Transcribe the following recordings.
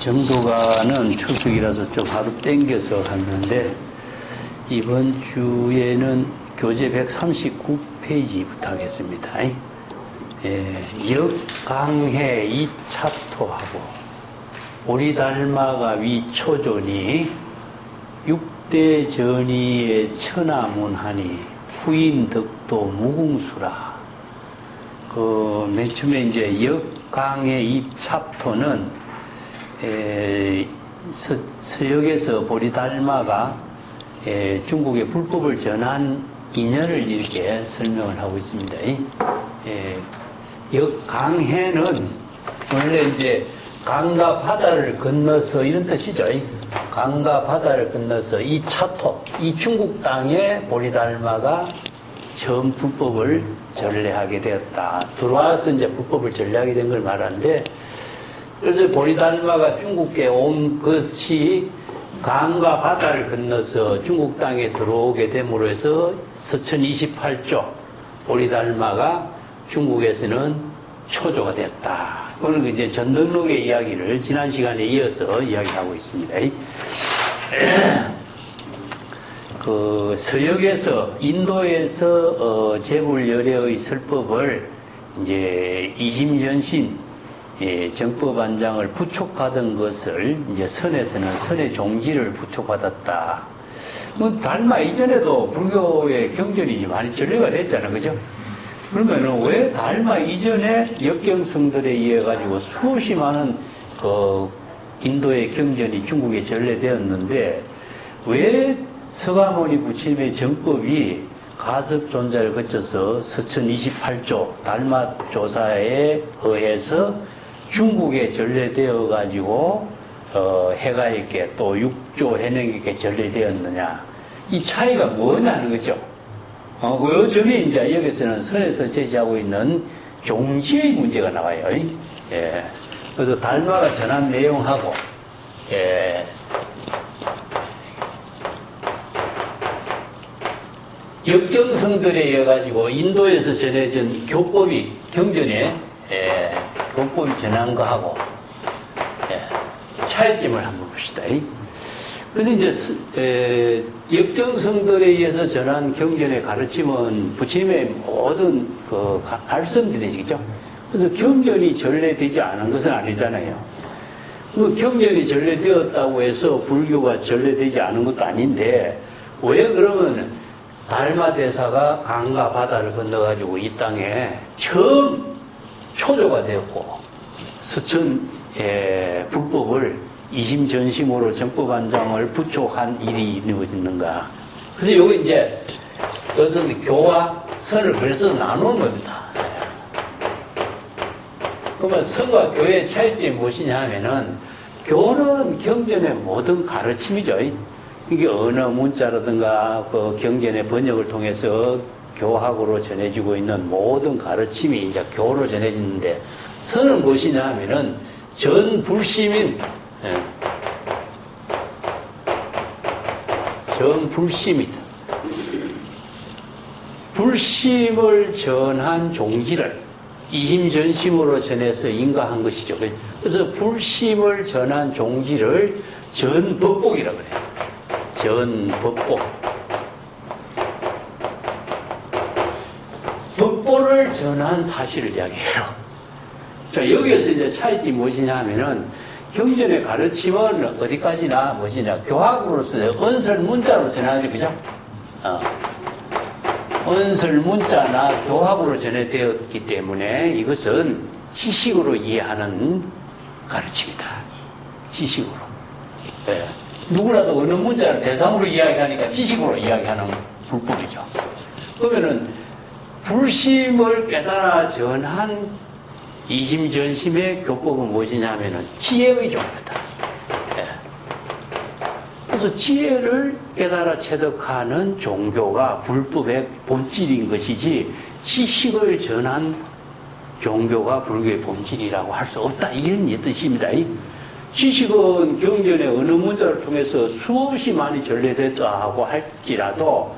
정도가는 추석이라서 좀 하루 땡겨서 갔는데 이번 주에는 교재 139페이지부터 하겠습니다. 역강해 이차토하고 오리달마가 위초존이 육대전이의 천하문하니 후인덕도 무궁수라. 맨 처음에 이제 역강해 이차토는 서역에서 보리달마가 중국의 불법을 전한 인연을 이렇게 설명을 하고 있습니다. 역강해는 원래 이제 강과 바다를 건너서 이런 뜻이죠. 강과 바다를 건너서 이 차토, 이 중국 땅에 보리달마가 처음 불법을 전례하게 되었다. 들어와서 이제 불법을 전례하게 된 걸 말하는데, 그래서 보리달마가 중국에 온 것이 강과 바다를 건너서 중국 땅에 들어오게 됨으로 해서 서천 28조 보리달마가 중국에서는 초조가 됐다. 그건 이제 전등록의 이야기를 지난 시간에 이어서 이야기하고 있습니다. 서역에서, 인도에서, 제불열애의 설법을 이제 이심전심, 정법안장을 부촉받은 것을 이제 선에서는 선의 종지를 부촉받았다. 달마 이전에도 불교의 경전이 많이 전례가 됐잖아요. 그죠? 그러면은 왜 달마 이전에 역경성들에 의해 가지고 수없이 많은 인도의 경전이 중국에 전례되었는데 왜 서가모니 부처님의 정법이 가섭존자를 거쳐서 서천 28조 달마 조사에 의해서 중국에 전례되어 가지고 해가에게 또 육조 해능에게 전례되었느냐, 이 차이가 뭐냐는 거죠. 그 점이 이제 여기서는 선에서 제시하고 있는 종지의 문제가 나와요. 그래서 달마가 전한 내용하고, 역경성들에 의해 가지고 인도에서 전해진 교법이 경전에 교법이 전한 거하고 차이점을 한번 봅시다. 그래서 이제 역경성들에 의해서 전한 경전의 가르침은 부처님의 모든 발성들이죠. 그래서 경전이 전례되지 않은 것은 아니잖아요. 경전이 전례되었다고 해서 불교가 전례되지 않은 것도 아닌데, 왜 그러면 달마 대사가 강과 바다를 건너가지고 이 땅에 처음 초조가 되었고 서천 불법을 이심전심으로 정법안장을 부촉한 일이 이루어졌는가. 그래서 요거 이제 여기서 교와 선을 그래서 나누는 겁니다. 그러면 선과 교의 차이점이 무엇이냐 하면은, 교는 경전의 모든 가르침이죠. 이게 언어 문자라든가 경전의 번역을 통해서 교학으로 전해지고 있는 모든 가르침이 이제 교로 전해지는데, 선은 무엇이냐 하면은 전불심인, 전불심이다. 불심을 전한 종지를 이심전심으로 전해서 인가한 것이죠. 그래서 불심을 전한 종지를 전법복이라고 그래요. 전법복. 법보를 전한 사실을 이야기해요. 자, 여기에서 이제 차이점이 무엇이냐 하면은, 경전의 가르침은 어디까지나 무엇이냐, 교학으로서 언설 문자로 전하죠. 그죠? 언설 문자나 교학으로 전해되었기 때문에 이것은 지식으로 이해하는 가르침이다. 지식으로. 누구라도 어느 문자를 대상으로 이야기하니까 지식으로 이야기하는 불법이죠. 그러면은 불심을 깨달아 전한 이심전심의 교법은 무엇이냐 하면은 지혜의 종교다. 그래서 지혜를 깨달아 체득하는 종교가 불법의 본질인 것이지, 지식을 전한 종교가 불교의 본질이라고 할 수 없다, 이런 뜻입니다. 지식은 경전의 어느 문자를 통해서 수없이 많이 전래됐다 하고 할지라도,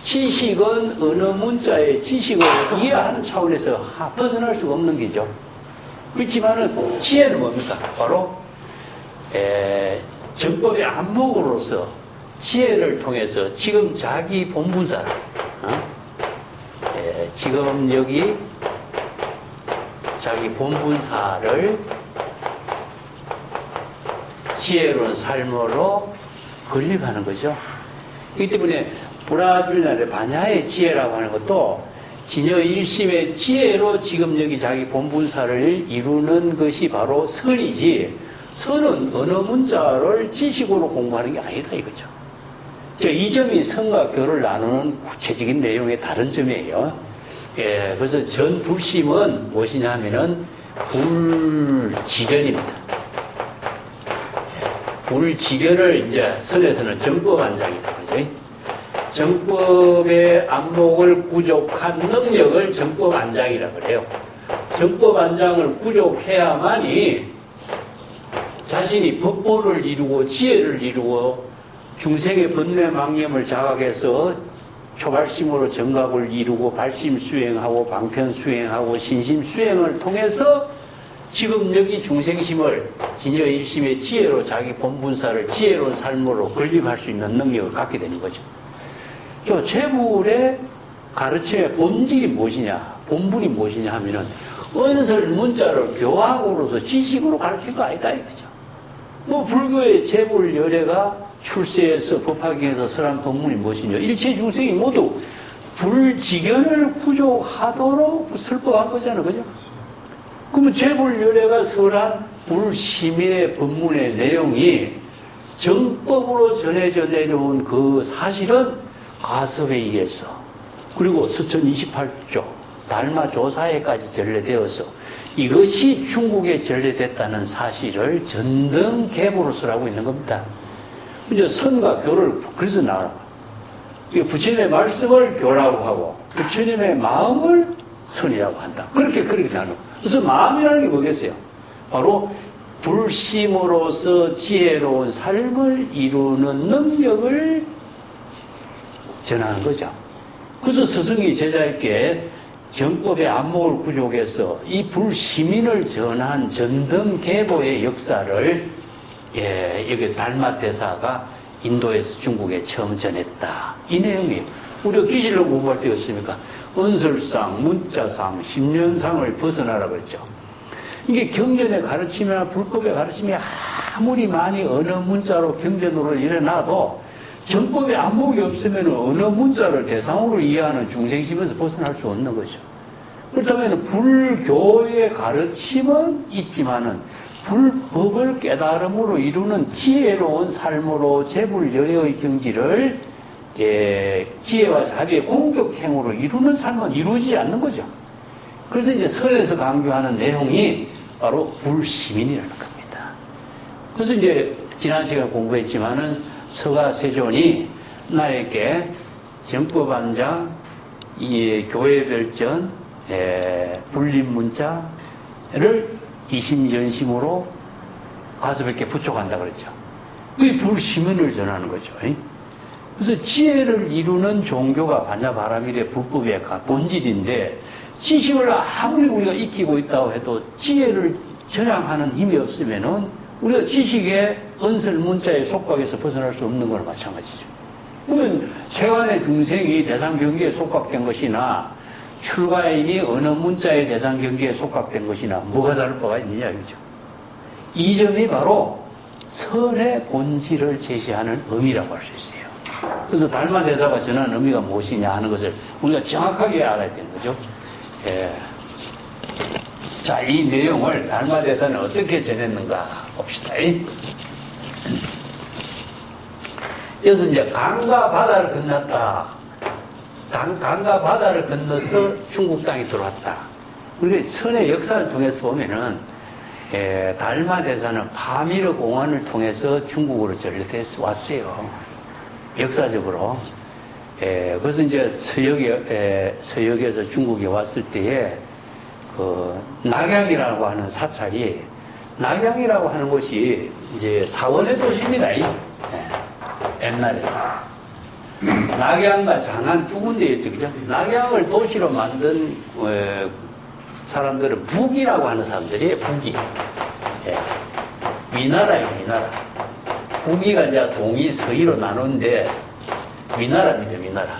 지식은 어느 문자의 지식을 이해하는 차원에서 벗어날 수가 없는 게죠. 그렇지만은 지혜는 뭡니까? 바로 정법의 안목으로서 지혜를 통해서 지금 자기 본분사를 지금 여기 자기 본분사를 지혜로운 삶으로 건립하는 거죠. 그렇기 때문에 브라질날의 바냐의 지혜라고 하는 것도 진여 일심의 지혜로 지금 여기 자기 본분사를 이루는 것이 바로 선이지, 선은 언어 문자를 지식으로 공부하는 게 아니다 이거죠. 이 점이 선과 교를 나누는 구체적인 내용의 다른 점이에요. 그래서 전불심은 무엇이냐 하면은 불지견입니다. 불지견을 이제 선에서는 정법안장이다. 그죠? 정법의 안목을 구족한 능력을 정법안장이라고 그래요. 정법안장을 구족해야만이 자신이 법보를 이루고 지혜를 이루고 중생의 번뇌망념을 자각해서 초발심으로 정각을 이루고 발심 수행하고 방편 수행하고 신심 수행을 통해서 지금 여기 중생심을 진여 일심의 지혜로 자기 본분사를 지혜로운 삶으로 건립할 수 있는 능력을 갖게 되는 거죠. 저 재불의 가르침의 본질이 무엇이냐, 본분이 무엇이냐 하면은 언설 문자를 교학으로서 지식으로 가르친 거 아니다 이거죠. 뭐 불교의 재불 열애가 출세에서 법화경에서 설한 법문이 무엇이냐, 일체 중생이 모두 불지견을 구족하도록 설법한 거잖아요, 그죠? 그러면 재불 열애가 설한 불심의 법문의 내용이 정법으로 전해져 내려온 그 사실은 가섭에 의해서 그리고 수천 28조 달마 조사회까지 전래되어서 이것이 중국에 전래됐다는 사실을 전등계보로서 하고 있는 겁니다. 이제 선과 교를 그래서 나와요. 부처님의 말씀을 교라고 하고 부처님의 마음을 선이라고 한다. 그렇게 나눠. 그래서 마음이라는 게 뭐겠어요? 바로 불심으로서 지혜로운 삶을 이루는 능력을 전하는 거죠. 그래서 스승이 제자에게 정법의 안목을 구족해서 이 불시민을 전한 전등계보의 역사를 여기 달마대사가 인도에서 중국에 처음 전했다. 이 내용이에요. 우리가 기질로 공부할 때였습니까? 언설상, 문자상, 십년상을 벗어나라 그랬죠. 이게 경전의 가르침이나 불법의 가르침이 아무리 많이 언어 문자로 경전으로 일어나도 정법의 안목이 없으면 언어 문자를 대상으로 이해하는 중생심에서 벗어날 수 없는 거죠. 그렇다면 불교의 가르침은 있지만은 불법을 깨달음으로 이루는 지혜로운 삶으로 재불열애의 경지를 지혜와 자비의 공격행으로 이루는 삶은 이루어지지 않는 거죠. 그래서 이제 설에서 강조하는 내용이 바로 불시민이라는 겁니다. 그래서 이제 지난 시간에 공부했지만은 서가세존이 나에게 정법안장, 이 교회별전, 불림문자를 이심전심으로 가슴에 부족한다 그랬죠. 그게 불시민을 전하는 거죠. 그래서 지혜를 이루는 종교가 반야바라밀의 불법의 본질인데 지식을 아무리 우리가 익히고 있다고 해도 지혜를 전향하는 힘이 없으면은 우리가 지식의 언설 문자의 속박에서 벗어날 수 없는 거나 마찬가지죠. 그러면 세간의 중생이 대상 경계에 속박된 것이나 출가인이 어느 문자의 대상 경계에 속박된 것이나 뭐가 다를 바가 있느냐 이거죠. 이 점이 바로 선의 본질을 제시하는 의미라고 할 수 있어요. 그래서 달마대사가 전하는 의미가 무엇이냐 하는 것을 우리가 정확하게 알아야 되는 거죠. 자, 이 내용을 달마대사는 어떻게 전했는가 봅시다. 여기서 이제 강과 바다를 건넜다. 강과 바다를 건너서 중국 땅에 들어왔다. 우리가 선의 역사를 통해서 보면은 달마대사는 파미르 공원을 통해서 중국으로 전래돼서 왔어요. 역사적으로. 그래서 이제 서역에서 중국에 왔을 때에 낙양이라고 하는 사찰이, 낙양이라고 하는 곳이 이제 사원의 도시입니다. 옛날에. 낙양과 장안 두 군데였죠. 그죠? 낙양을 도시로 만든 사람들은 북이라고 하는 사람들이에요. 북이. 위나라예요, 위나라. 북위가 이제 동이 서위로 나누는데 위나라입니다, 위나라.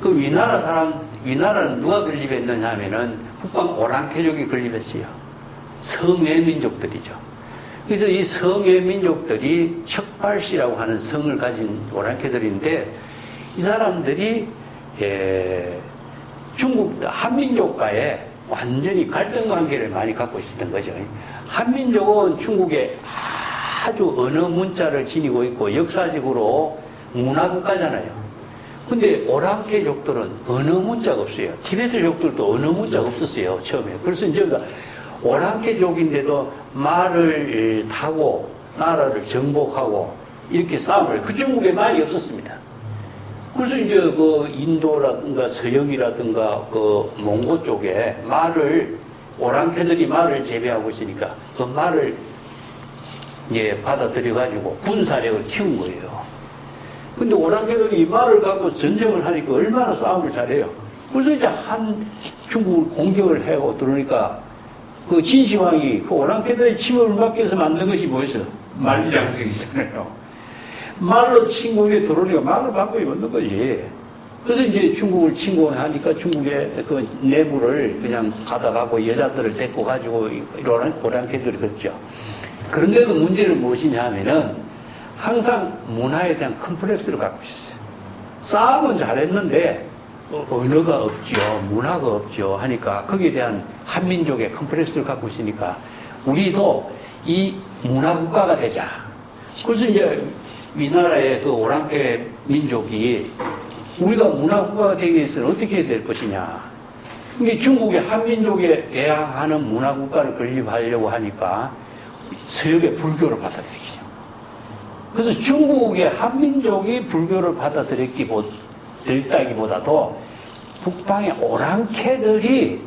그 위나라는 누가 건립했느냐 하면은 북방 오랑캐족이 건립했어요. 성외 민족들이죠. 그래서 이 성외 민족들이 척발시라고 하는 성을 가진 오랑캐들인데 이 사람들이 중국 한민족과의 완전히 갈등 관계를 많이 갖고 있었던 거죠. 한민족은 중국에 아주 언어 문자를 지니고 있고 역사적으로 문화국가잖아요. 근데 오랑캐족들은 언어 문자가 없어요. 티베트족들도 언어 문자가 없었어요, 처음에. 그래서 이제 오랑캐족인데도 말을 타고 나라를 정복하고 이렇게 싸움을, 그 중국에 말이 없었습니다. 그래서 이제 그 인도라든가 서역이라든가 그 몽고 쪽에 오랑캐들이 말을 재배하고 있으니까 그 말을 받아들여가지고 군사력을 키운 거예요. 근데 오랑캐들이 이 말을 갖고 전쟁을 하니까 얼마나 싸움을 잘해요. 그래서 이제 중국을 공격을 해고 들어오니까 그 진시황이 그 오랑캐들의 침을 막기 위해서 만든 것이 뭐였어요? 만리장성이잖아요. 말로 침공에 들어오니까 말을 바꿔 입는 거지. 그래서 이제 중국을 침공하니까 중국의 그 내부를 그냥 가다가고 여자들을 데리고 가지고 오랑캐들이 그랬죠. 그런데도 문제는 무엇이냐 하면은 항상 문화에 대한 컴플렉스를 갖고 있었어요. 싸움은 잘했는데 언어가 없죠. 문화가 없죠. 하니까 거기에 대한 한민족의 컴플렉스를 갖고 있으니까 우리도 이 문화국가가 되자. 그래서 이제 위나라의 그 오랑캐 민족이 우리가 문화국가가 되기 위해서는 어떻게 해야 될 것이냐. 이게 중국의 한민족에 대항하는 문화국가를 건립하려고 하니까 서역의 불교를 받아들이죠. 그래서 중국의 한민족이 불교를 받아들였다기보다도 북방의 오랑캐들이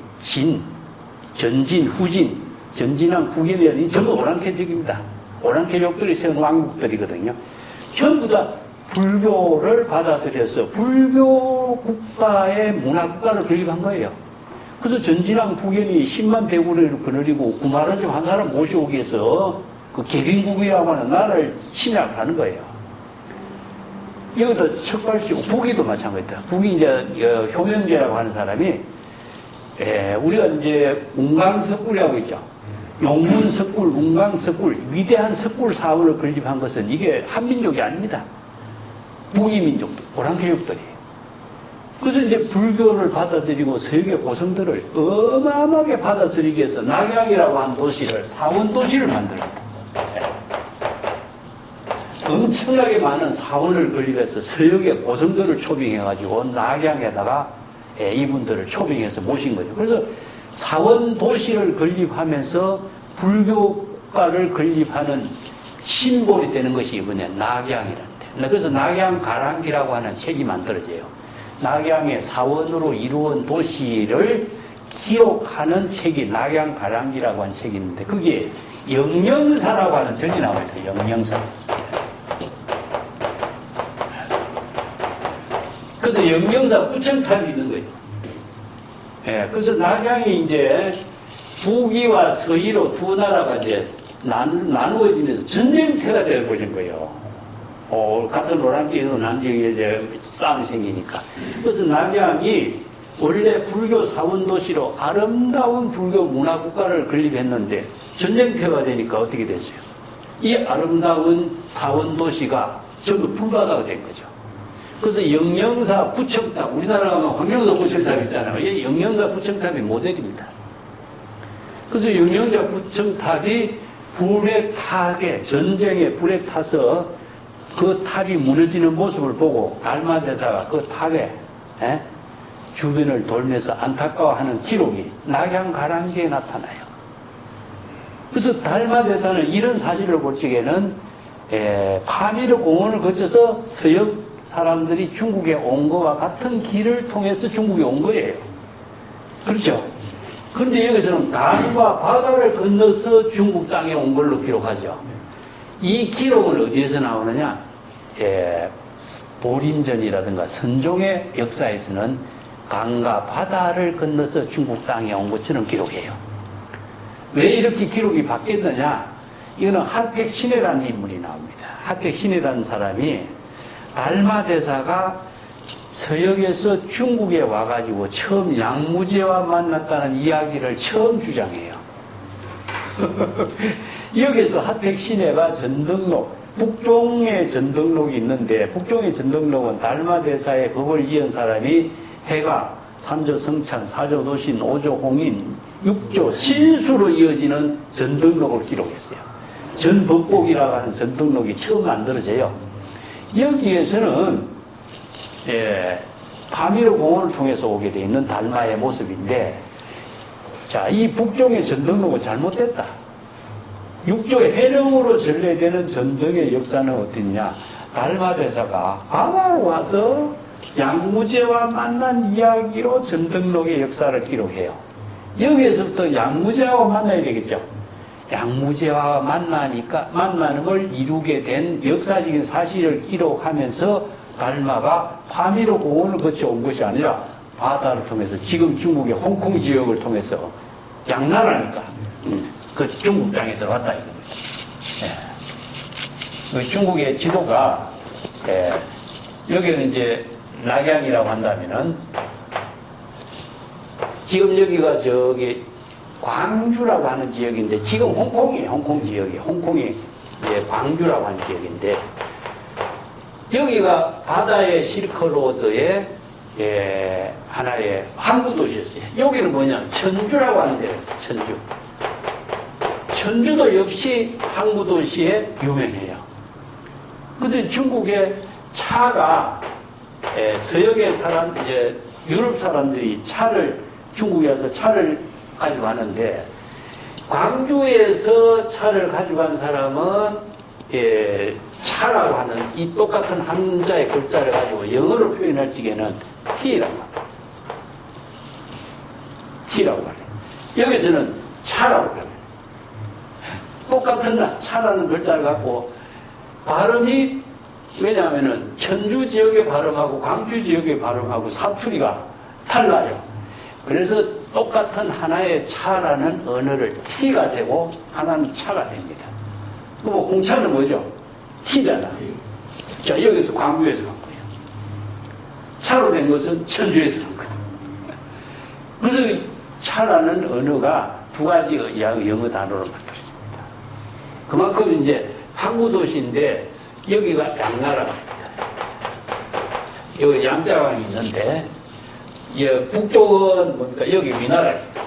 전진, 후진, 전진한 후진이 전부 오랑캐족입니다. 오랑캐족들이 세운 왕국들이거든요. 전부 다 불교를 받아들여서 불교 국가의 문화국가를 건립한 거예요. 그래서 전진왕 북연이 10만 대군을 거느리고 9만 원 좀 한 사람 모셔오기 위해서 그 개빈국이라고 하는 나라를 침략하는 거예요. 여기도 척발시고 북이도 마찬가지다. 북이 이제 효명제라고 하는 사람이 우리가 이제 웅강석굴이라고 있죠. 용문석굴, 웅강석굴, 위대한 석굴 사업을 건립한 것은 이게 한민족이 아닙니다. 북이민족들, 오랑캐족들이. 그래서 이제 불교를 받아들이고 서역의 고성들을 어마어마하게 받아들이기 위해서 낙양이라고 하는 도시를, 사원도시를 만들어요. 엄청나게 많은 사원을 건립해서 서역의 고성들을 초빙해가지고 낙양에다가 이분들을 초빙해서 모신 거죠. 그래서 사원도시를 건립하면서 불교 국가를 건립하는 심볼이 되는 것이 이번에 낙양이라는데. 그래서 낙양가랑기라고 하는 책이 만들어져요. 낙양의 사원으로 이루어진 도시를 기록하는 책이 낙양가랑기라고 하는 책이 있는데 거기에 영영사라고 하는 전이 나옵니다. 영영사. 그래서 영영사 구청탑이 있는 거예요. 그래서 낙양이 이제 북위와 서위로 두 나라가 이제 나누어지면서 전쟁터가 되어버린 거예요. 같은 오랑캐에서 남쪽에 이제 싸움이 생기니까. 그래서 낙양이 원래 불교 사원도시로 아름다운 불교 문화국가를 건립했는데 전쟁터가 되니까 어떻게 됐어요? 이 아름다운 사원도시가 전부 불바다가 된 거죠. 그래서 영영사 구청탑, 우리나라 가면 황명사 구청탑 있잖아요. 이 영영사 구청탑이 모델입니다. 그래서 영영사 구청탑이 불에 타게, 전쟁에 불에 타서 그 탑이 무너지는 모습을 보고 달마대사가 그 탑에 주변을 돌면서 안타까워하는 기록이 낙양가랑기에 나타나요. 그래서 달마대사는 이런 사실을 볼 적에는 파미르 공원을 거쳐서 서역 사람들이 중국에 온 것과 같은 길을 통해서 중국에 온 거예요. 그렇죠? 그런데 여기서는 강과 바다를 건너서 중국 땅에 온 걸로 기록하죠. 이 기록은 어디에서 나오느냐? 보림전이라든가 선종의 역사에서는 강과 바다를 건너서 중국 땅에 온 것처럼 기록해요. 왜 이렇게 기록이 바뀌었느냐? 이거는 하택신해라는 인물이 나옵니다. 하택신해라는 사람이 달마 대사가 서역에서 중국에 와가지고 처음 양무제와 만났다는 이야기를 처음 주장해요. 여기서 하택신해가 전등록, 북종의 전등록이 있는데, 북종의 전등록은 달마 대사의 법을 이은 사람이 해가 3조 성찬, 4조 도신, 5조 홍인, 6조 신수로 이어지는 전등록을 기록했어요. 전법복이라고 하는 전등록이 처음 만들어져요. 여기에서는 파미르 공원을 통해서 오게 돼 있는 달마의 모습인데, 자, 이 북종의 전등록은 잘못됐다. 6조 해령으로 전래되는 전등의 역사는 어땠냐? 달마 대사가 바다로 와서 양무제와 만난 이야기로 전등록의 역사를 기록해요. 여기에서부터 양무제와 만나야 되겠죠. 양무제와 만나는 걸 이루게 된 역사적인 사실을 기록하면서 달마가 파미르 공원을 거쳐온 것이 아니라 바다를 통해서 지금 중국의 홍콩 지역을 통해서 양나라니까 그 중국 땅에 들어왔다 이겁니다. 그 중국의 지도가 여기는 이제 낙양이라고 한다면은 지금 여기가 저기 광주라고 하는 지역인데 지금 홍콩이에요. 홍콩 지역이 홍콩이 광주라고 하는 지역인데 여기가 바다의 실크로드의 하나의 항구 도시였어요. 여기는 뭐냐? 천주라고 하는 데였어요. 천주. 천주도 역시 항구 도시에 유명해요. 그래서 중국의 차가 서역의 사람, 이제 유럽 사람들이 중국에 와서 차를 가지고 가는데 광주에서 차를 가지고 간 사람은 차라고 하는 이 똑같은 한자의 글자를 가지고 영어로 표현할 적에는 T라고 합니다. T라고 말해요. 여기서는 차라고 해요. 똑같은 차라는 글자를 갖고 발음이 왜냐하면은 천주 지역의 발음하고 광주 지역의 발음하고 사투리가 달라요. 그래서 똑같은 하나의 차라는 언어를 T가 되고 하나는 차가 됩니다. 그럼 홍차는 뭐죠? T잖아. 자, 여기서 광주에서 간 거예요. 차로 된 것은 천주에서 간 거예요. 그래서 차라는 언어가 두 가지 영어 단어로 만들어집니다. 그만큼 이제 항구 도시인데 여기가 양나라입니다. 여기 양자강이 있는데 북쪽은 뭡니까? 여기 위나라입니다.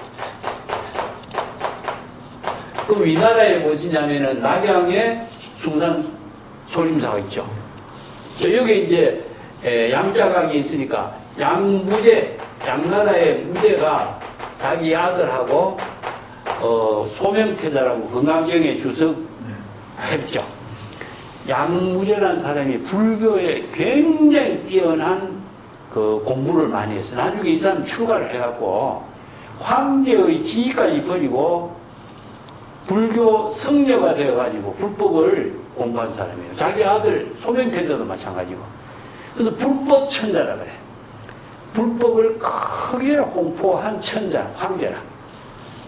그 위나라에 무엇이냐면은 낙양에 숭산 소림사가 있죠. 여기 이제 양자강이 있으니까 양나라의 무제가 자기 아들하고 소명태자라고 건강경에 주석했죠. 양무제라는 사람이 불교에 굉장히 뛰어난 그 공부를 많이 했어요. 나중에 이 사람 출가를 해갖고 황제의 지위까지 버리고 불교 성녀가 되어가지고 불법을 공부한 사람이에요. 자기 아들 소명태자도 마찬가지고. 그래서 불법 천자라 그래. 불법을 크게 홍보한 천자, 황제라.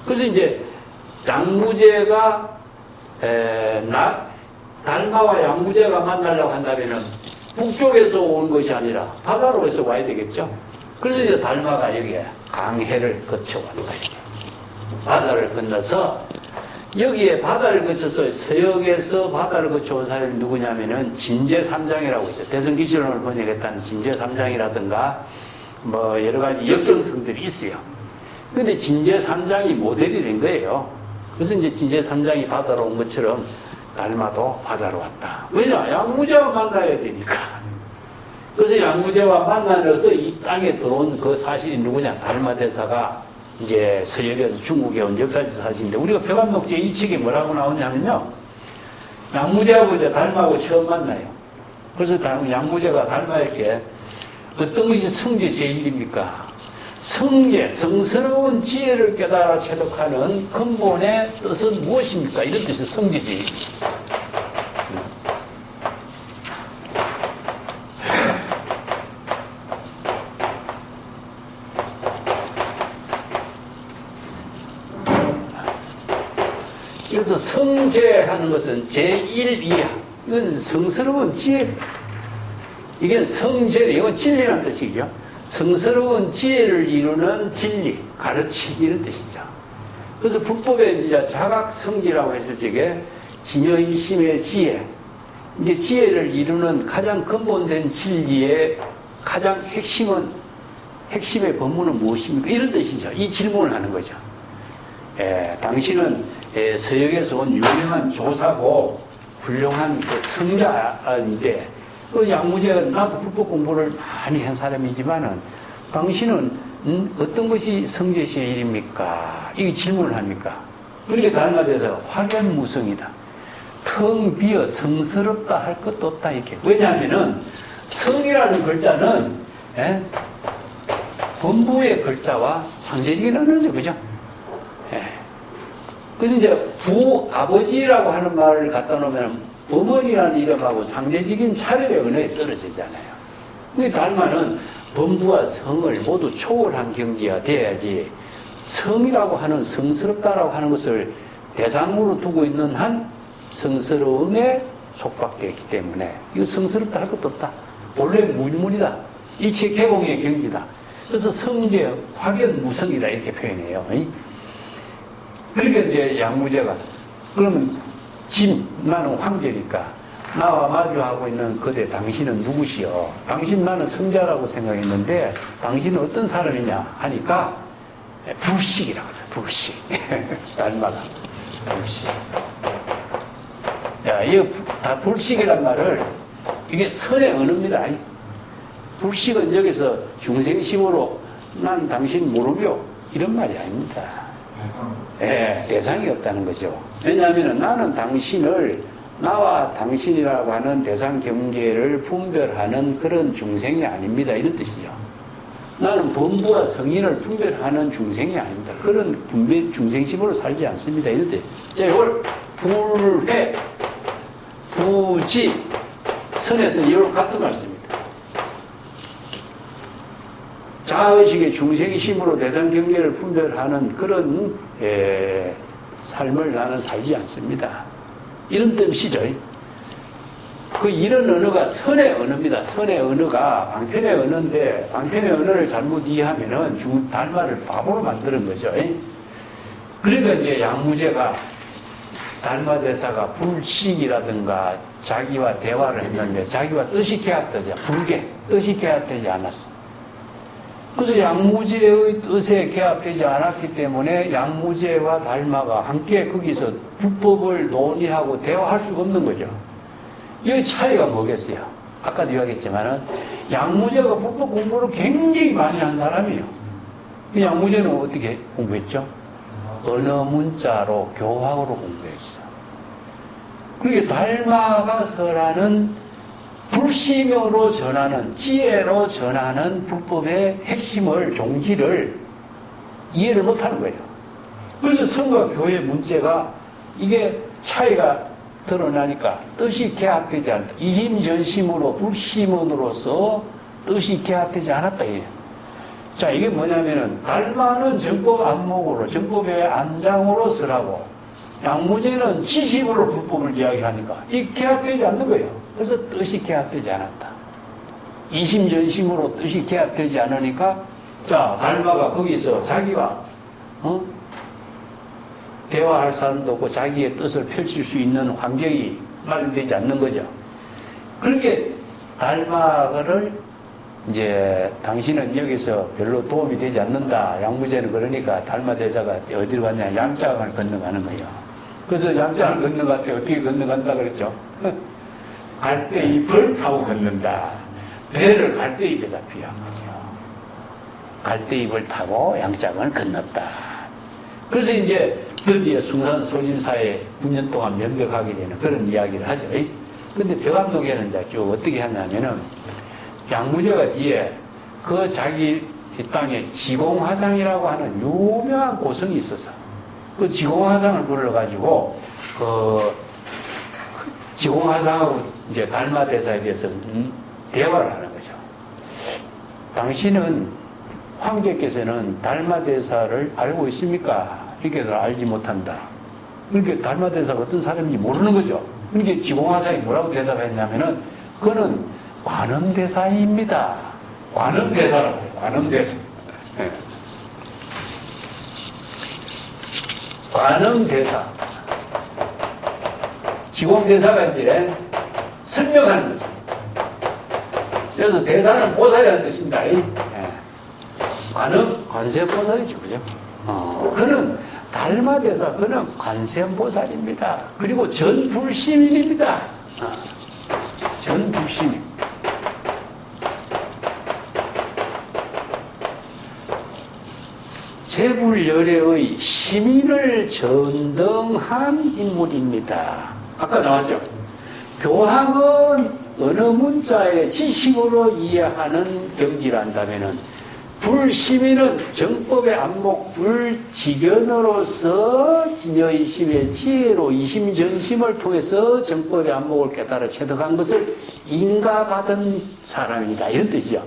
그래서 이제 양무제가 달마와 양무제가 만나려고 한다면은 북쪽에서 온 것이 아니라 바다로에서 와야 되겠죠. 그래서 이제 달마가 여기에 강해를 거쳐간 거예요. 바다를 건너서 여기에 바다를 거쳐서 서역에서 바다를 거쳐온 사람이 누구냐면은 진제삼장이라고 있어요. 대성기실론을 번역했다는 진제삼장이라든가 뭐 여러 가지 역경성들이 있어요. 근데 진제삼장이 모델이 된 거예요. 그래서 이제 진제삼장이 바다로 온 것처럼 달마도 바다로 왔다. 왜냐? 양무제와 만나야 되니까. 그래서 양무제와 만나서 이 땅에 들어온 그 사실이 누구냐? 달마 대사가 이제 서역에서 중국에 온 역사적 사실인데 우리가 표감록제 1책에 뭐라고 나오냐면요. 양무제하고 이제 달마하고 처음 만나요. 그래서 양무제가 달마에게 어떤 것이 성지 제1입니까? 성제, 성스러운 지혜를 깨달아 체득하는 근본의 뜻은 무엇입니까? 이런 뜻이 성지 제1입니다. 그래서 성제하는 것은 제1이야. 이건 성스러운 지혜. 이게 성제, 이건 진리라는 뜻이죠. 성스러운 지혜를 이루는 진리, 가르침, 이런 뜻이죠. 그래서 불법에 이제 자각성지라고 했을 적에 진여이심의 지혜, 이게 지혜를 이루는 가장 근본된 진리의 가장 핵심의 법문은 무엇입니까? 이런 뜻이죠. 이 질문을 하는 거죠. 당신은 서역에서 온 유명한 조사고 훌륭한 그 성자인데, 그 양무제가 나도 불법 공부를 많이 한 사람이지만은 당신은 어떤 것이 성제시의 일입니까? 이 질문을 합니까? 그렇게 달마돼서 확연무성이다. 텅 비어 성스럽다 할 것도 없다 이렇게. 왜냐하면은 성이라는 글자는 범부의 글자와 상대적인 언어죠, 그죠? 그래서 이제 부아버지라고 하는 말을 갖다 놓으면 어머니라는 이름하고 상대적인 차별의 언어에 떨어지잖아요. 근데 달마는 범부와 성을 모두 초월한 경지가 돼야지 성이라고 하는 성스럽다라고 하는 것을 대상으로 두고 있는 한 성스러움에 속박되어 있기 때문에 이거 성스럽다 할 것도 없다. 원래 무일문이다. 일체 개공의 경지다. 그래서 성제 확연무성이다 이렇게 표현해요. 그러니까 이제 양무제가 그러면 나는 황제니까 나와 마주하고 있는 그대 당신은 누구시여? 당신 나는 성자라고 생각했는데 당신은 어떤 사람이냐 하니까 불식이라고 그래요. 불식. 달마가 불식. 야, 이거 다 불식이란 말을 이게 선의 언어입니다. 불식은 여기서 중생심으로 난 당신 모르며 이런 말이 아닙니다. 대상이 없다는 거죠. 왜냐하면 나는 당신을 나와 당신이라고 하는 대상 경계를 분별하는 그런 중생이 아닙니다. 이런 뜻이죠. 나는 범부와 성인을 분별하는 중생이 아닙니다. 그런 중생심으로 살지 않습니다. 이런 뜻. 자, 이걸 불회, 부지, 선에서는 이걸 같은 말씀입니다. 자의식의 중생심으로 대상 경계를 분별하는 그런 삶을 나는 살지 않습니다. 이런 뜻이죠. 그 이런 언어가 선의 언어입니다. 선의 언어가 방편의 언어인데 방편의 언어를 잘못 이해하면은 달마를 바보로 만드는 거죠. 그러니까 이제 양무제가 달마 대사가 불식이라든가 자기와 대화를 했는데 자기와 뜻이 개합되지 불계 뜻이 개합되지 않았어. 그래서 양무제의 뜻에 개합되지 않았기 때문에 양무제와 달마가 함께 거기서 불법을 논의하고 대화할 수가 없는 거죠. 이 차이가 뭐겠어요? 아까도 이야기했지만은 양무제가 불법 공부를 굉장히 많이 한 사람이에요. 이 양무제는 어떻게 공부했죠? 언어 문자로 교학으로 공부했어요. 그리고 달마가 설하는 불심으로 전하는 지혜로 전하는 불법의 핵심을 종지를 이해를 못하는 거예요. 그래서 성과 교의 문제가 이게 차이가 드러나니까 뜻이 개합되지 않다. 이심전심으로 불심원으로서 뜻이 개합되지 않았다. 이게. 자, 이게 뭐냐면은 달마는 정법 안목으로 정법의 안장으로 쓰라고 양무제는 지식으로 불법을 이야기하니까 이 개합되지 않는 거예요. 그래서 뜻이 개합되지 않았다. 이심전심으로 뜻이 개합되지 않으니까 자, 달마가 거기서 자기와 대화할 사람도 없고 자기의 뜻을 펼칠 수 있는 환경이 마련되지 않는 거죠. 그렇게 달마를 이제 당신은 여기서 별로 도움이 되지 않는다. 양무제는 그러니까 달마 대사가 어디로 갔냐? 양장을 건너가는 거예요. 그래서 양장을 건너갈 때 어떻게 건너간다 그랬죠? 갈대잎을 타고 걷는다. 배를 갈대잎에다 비유한 거죠. 갈대잎을 타고 양장을 건넜다. 그래서 이제 드디어 숭산 소진사에 9년 동안 면벽하게 되는 그런 이야기를 하죠. 근데 벽암록에는 이제 쭉 어떻게 하냐면은 양무제가 뒤에 그 자기 땅에 지공화상이라고 하는 유명한 고성이 있어서 그 지공화상을 불러가지고 그 지공화상하고 이제 달마대사에 대해서 대화를 하는 거죠. 당신은 황제께서는 달마대사를 알고 있습니까? 이렇게 알지 못한다. 그러니까 달마대사가 어떤 사람인지 모르는 거죠. 그러니까 지공화상이 뭐라고 대답했냐면은 그거는 관음대사입니다. 관음대사라고 해요. 관음대사. 네. 관음대사. 지공대사가 이제 설명하는 거죠. 그래서 대사는 보살이라는 뜻입니다. 관음, 관세음보살이죠. 그죠? 그는 달마대사, 그는 관세음보살입니다. 그리고 전불심입니다. 전불심. 제불열애의 시민을 전등한 인물입니다. 아까 나왔죠? 교학은 어느 문자의 지식으로 이해하는 경지란다면은 불시민은 정법의 안목 불지견으로서 진여이심의 지혜로 이심전심을 통해서 정법의 안목을 깨달아 체득한 것을 인가받은 사람이다. 이런 뜻이죠.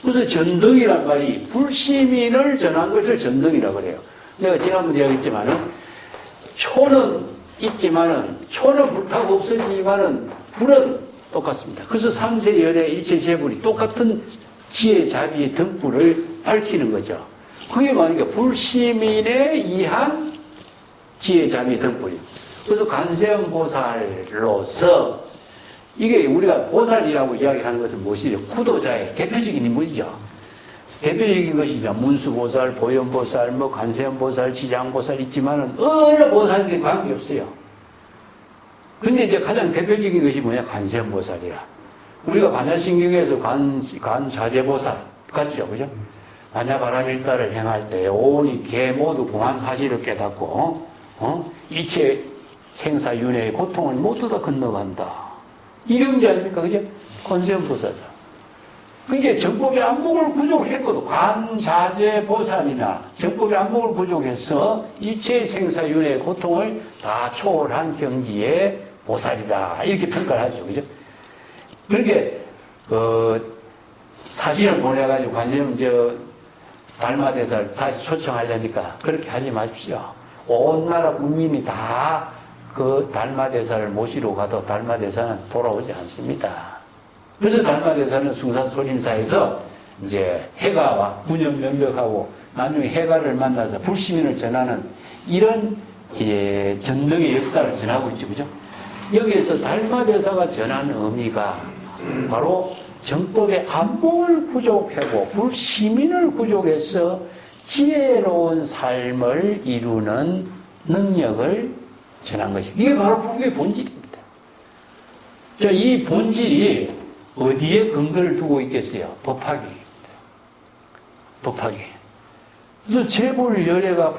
그래서 전등이란 말이 불시민을 전한 것을 전등이라고 그래요. 내가 지난번에 이야기했지만은 초는 있지만은 초는 불타고 없어지지만은 불은 똑같습니다. 그래서 삼세열의 일체재불이 똑같은 지혜 자비의 등불을 밝히는 거죠. 그게 뭐니까 불시민에 의한 지혜 자비의 등불이에요. 그래서 관세음보살로서 이게 우리가 보살이라고 이야기하는 것은 무엇이죠? 구도자의 대표적인 인물이죠. 대표적인 것이 문수보살, 보현보살, 관세음보살, 지장보살 있지만은 어느 보살들이 관계없어요. 근데 이제 가장 대표적인 것이 뭐냐? 관세음보살이라. 우리가 반야신경에서 관자재보살 같죠, 그죠? 반야바라밀다를 행할 때 온이 개 모두 공한 사실을 깨닫고 일체 생사윤회의 고통을 모두 다 건너간다. 이 경지 아닙니까, 그죠? 관세음보살이다. 그게 정법의 안목을 부족했거든. 관자재보살이나 정법의 안목을 부족해서 일체 생사윤회의 고통을 다 초월한 경지의 보살이다. 이렇게 평가를 하죠, 그죠? 그렇게 사진을 보내가지고 달마대사를 다시 초청하려니까 그렇게 하지 마십시오. 온 나라 국민이 다 그 달마대사를 모시러 가도 달마대사는 돌아오지 않습니다. 그래서 달마대사는 숭산소림사에서 이제 해가와 군연면벽하고 나중에 해가를 만나서 불시민을 전하는 이런 이제 전능의 역사를 전하고 있죠, 그죠? 여기에서 달마대사가 전하는 의미가 바로 정법의 안목을 부족하고 불시민을 부족해서 지혜로운 삶을 이루는 능력을 전한 것이 이게 바로 불교의 본질입니다. 자, 이 본질이 어디에 근거를 두고 있겠어요? 법화계입니다. 법화계. 그래서 재불열애가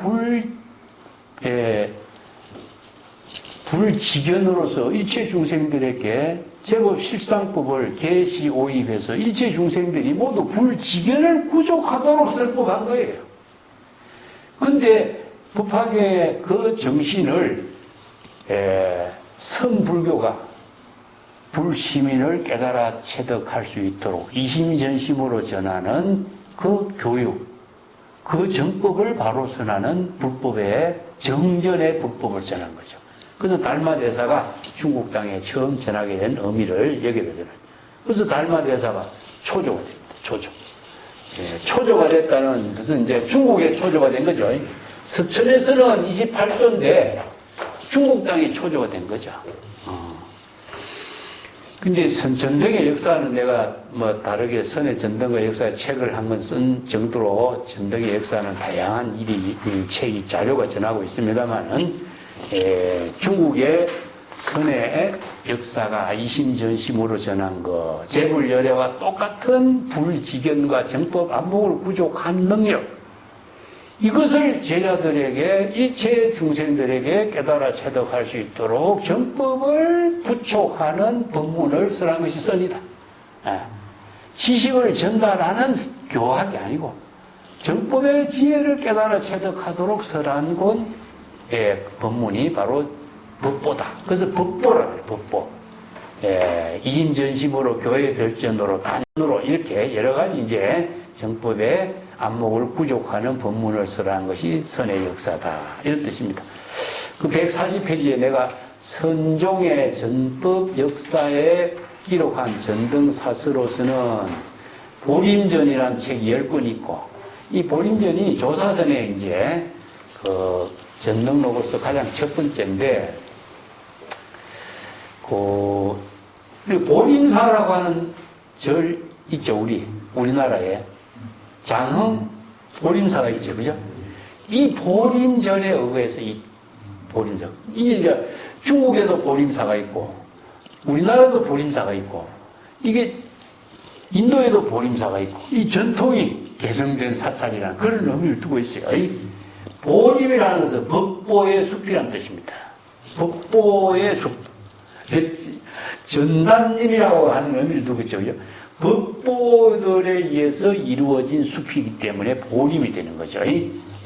불지견으로서 일체 중생들에게 제법 실상법을 계시 오입해서 일체 중생들이 모두 불지견을 구족하도록 설법한 거예요. 근데 법화계의 그 정신을 선불교가 불시민을 깨달아 체득할 수 있도록 이심전심으로 전하는 그 교육, 그 정법을 바로 선하는 불법의 정전의 불법을 전한 거죠. 그래서 달마대사가 중국 땅에 처음 전하게 된 의미를 여기에 대해서는. 그래서 달마대사가 초조가 됩니다. 초조. 초조가 됐다는 것은 이제 중국의 초조가 된 거죠. 서천에서는 28조인데 중국 땅에 초조가 된 거죠. 근데 전등의 역사는 내가 다르게 선의 전등의 역사의 책을 한 권 쓴 정도로 전등의 역사는 다양한 책이 자료가 전하고 있습니다만은 중국의 선의 역사가 이심전심으로 전한 것, 재불열애와 똑같은 불지견과 정법 안목을 부족한 능력, 이것을 제자들에게 일체 중생들에게 깨달아 체득할 수 있도록 정법을 부촉하는 법문을 설한 것이 선이다. 지식을 전달하는 교학이 아니고 정법의 지혜를 깨달아 체득하도록 설한 법문이 바로 법보다. 그래서 법보라 그래요. 법보. 이심전심으로 교회 별전으로 단으로 이렇게 여러 가지 이제 정법의 안목을 부족하는 법문을 설한 것이 선의 역사다. 이런 뜻입니다. 그 140페이지에 내가 선종의 전법 역사에 기록한 전등사서로서는 보림전이라는 책이 10권 있고, 이 보림전이 조사선의 이제 그 전등록으로서 가장 첫 번째인데, 보림사라고 하는 절 있죠, 우리나라에. 장흥 보림사가 있죠, 그죠? 이 보림전에 의해서 이 보림전. 이게 이제 중국에도 보림사가 있고, 우리나라도 보림사가 있고, 이게 인도에도 보림사가 있고, 이 전통이 개성된 사찰이라는 그런 의미를 두고 있어요. 이 보림이라는 것은 법보의 숲이라는 뜻입니다. 법보의 숲. 전담님이라고 하는 의미를 두고 있죠. 법보들에 의해서 이루어진 숲이기 때문에 보림이 되는 거죠.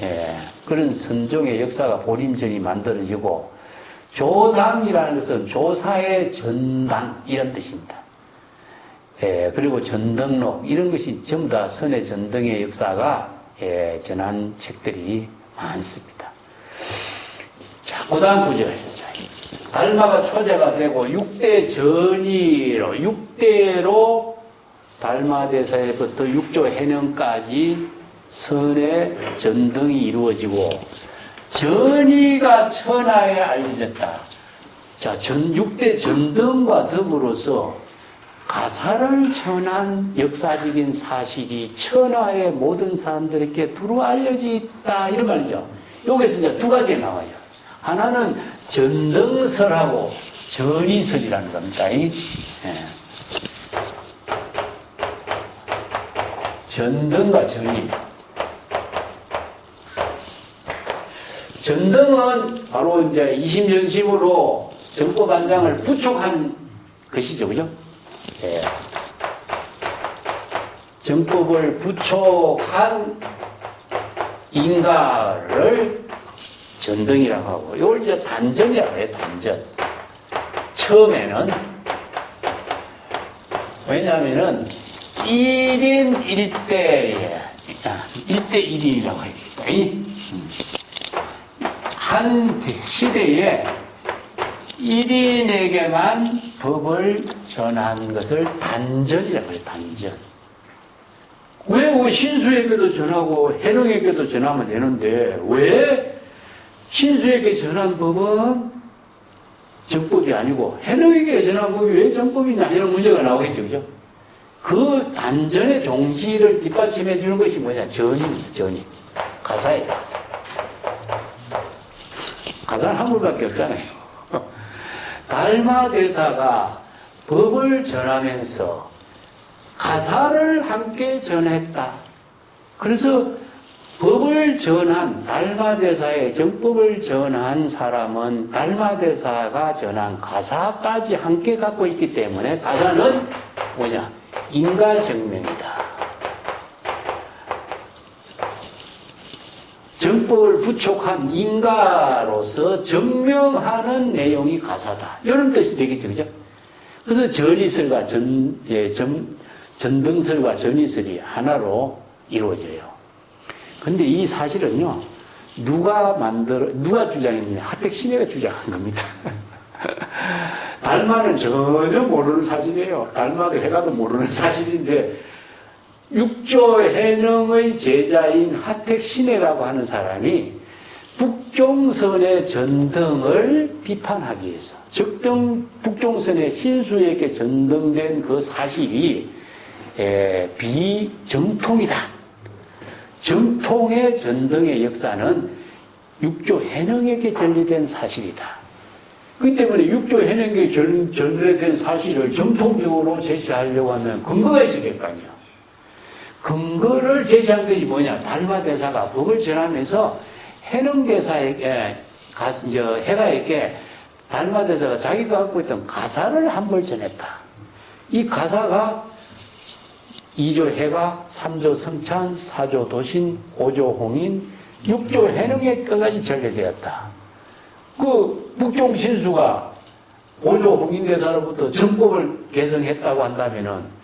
예, 그런 선종의 역사가 보림전이 만들어지고, 조당이라는 것은 조사의 전당 이런 뜻입니다. 예, 그리고 전등록 이런 것이 전부 다 선의 전등의 역사가 전한 책들이 많습니다. 자, 그 다음 구절. 달마가 초제가 되고 6대 전이로 6대로 달마대사에부터 6조 해령까지 선의 전등이 이루어지고, 전이가 천하에 알려졌다. 자, 6대 전등과 더불어서 가사를 전한 역사적인 사실이 천하의 모든 사람들에게 두루 알려져 있다. 이런 말이죠. 여기서 이제 두 가지가 나와요. 하나는 전등설하고 전이설이라는 겁니다. 예. 전등과 전이. 전등은 바로 이제 이심전심으로 정법안장을 부촉한 것이죠, 그죠? 예. 정법을 부촉한 인가를 전등이라고 하고, 이걸 이제 단전이라고 해요, 단전. 처음에는, 왜냐하면은, 1인 1대에, 1대 1인이라고 하겠다. 한 시대에 1인에게만 법을 전하는 것을 단전이라고 해요, 단전. 왜 신수에게도 전하고 해령에게도 전하면 되는데, 왜 신수에게 전한 법은 정법이 아니고 해령에게 전한 법이 왜 정법이냐, 이런 문제가 나오겠죠, 그죠? 그 단전의 종지를 뒷받침해 주는 것이 뭐냐? 전입니다, 전이. 가사예요, 가사. 가사는 한 물밖에 없잖아요. 달마대사가 법을 전하면서 가사를 함께 전했다. 그래서 법을 전한, 달마대사의 정법을 전한 사람은 달마대사가 전한 가사까지 함께 갖고 있기 때문에 가사는 뭐냐? 인가정명이다. 정법을 부촉한 인가로서 증명하는 내용이 가사다. 이런 뜻이 되겠죠, 그죠? 그래서 전이설과 전등설과 전이설이 하나로 이루어져요. 근데 이 사실은요, 누가 주장했느냐? 하택신해가 주장한 겁니다. 달마는 전혀 모르는 사실이에요. 달마도 해가도 모르는 사실인데, 육조 해능의 제자인 하택신해라고 하는 사람이 북종선의 전등을 비판하기 위해서, 북종선의 신수에게 전등된 그 사실이 비정통이다. 정통의 전등의 역사는 육조 해능에게 전리된 사실이다. 그렇기 때문에 육조 해능에게 전리된 사실을 정통적으로 제시하려고 하면 근거가 있어야 될 거 아니에요. 근거를 제시한 것이 뭐냐? 달마대사가 법을 전하면서 해능대사에게, 해가에게 달마대사가 자기가 갖고 있던 가사를 한 번 전했다. 이 가사가 2조 해가, 3조 성찬, 4조 도신, 5조 홍인, 6조 해능에 끝까지 전래되었다. 그 북종신수가 5조 홍인대사로부터 정법을 개성했다고 한다면은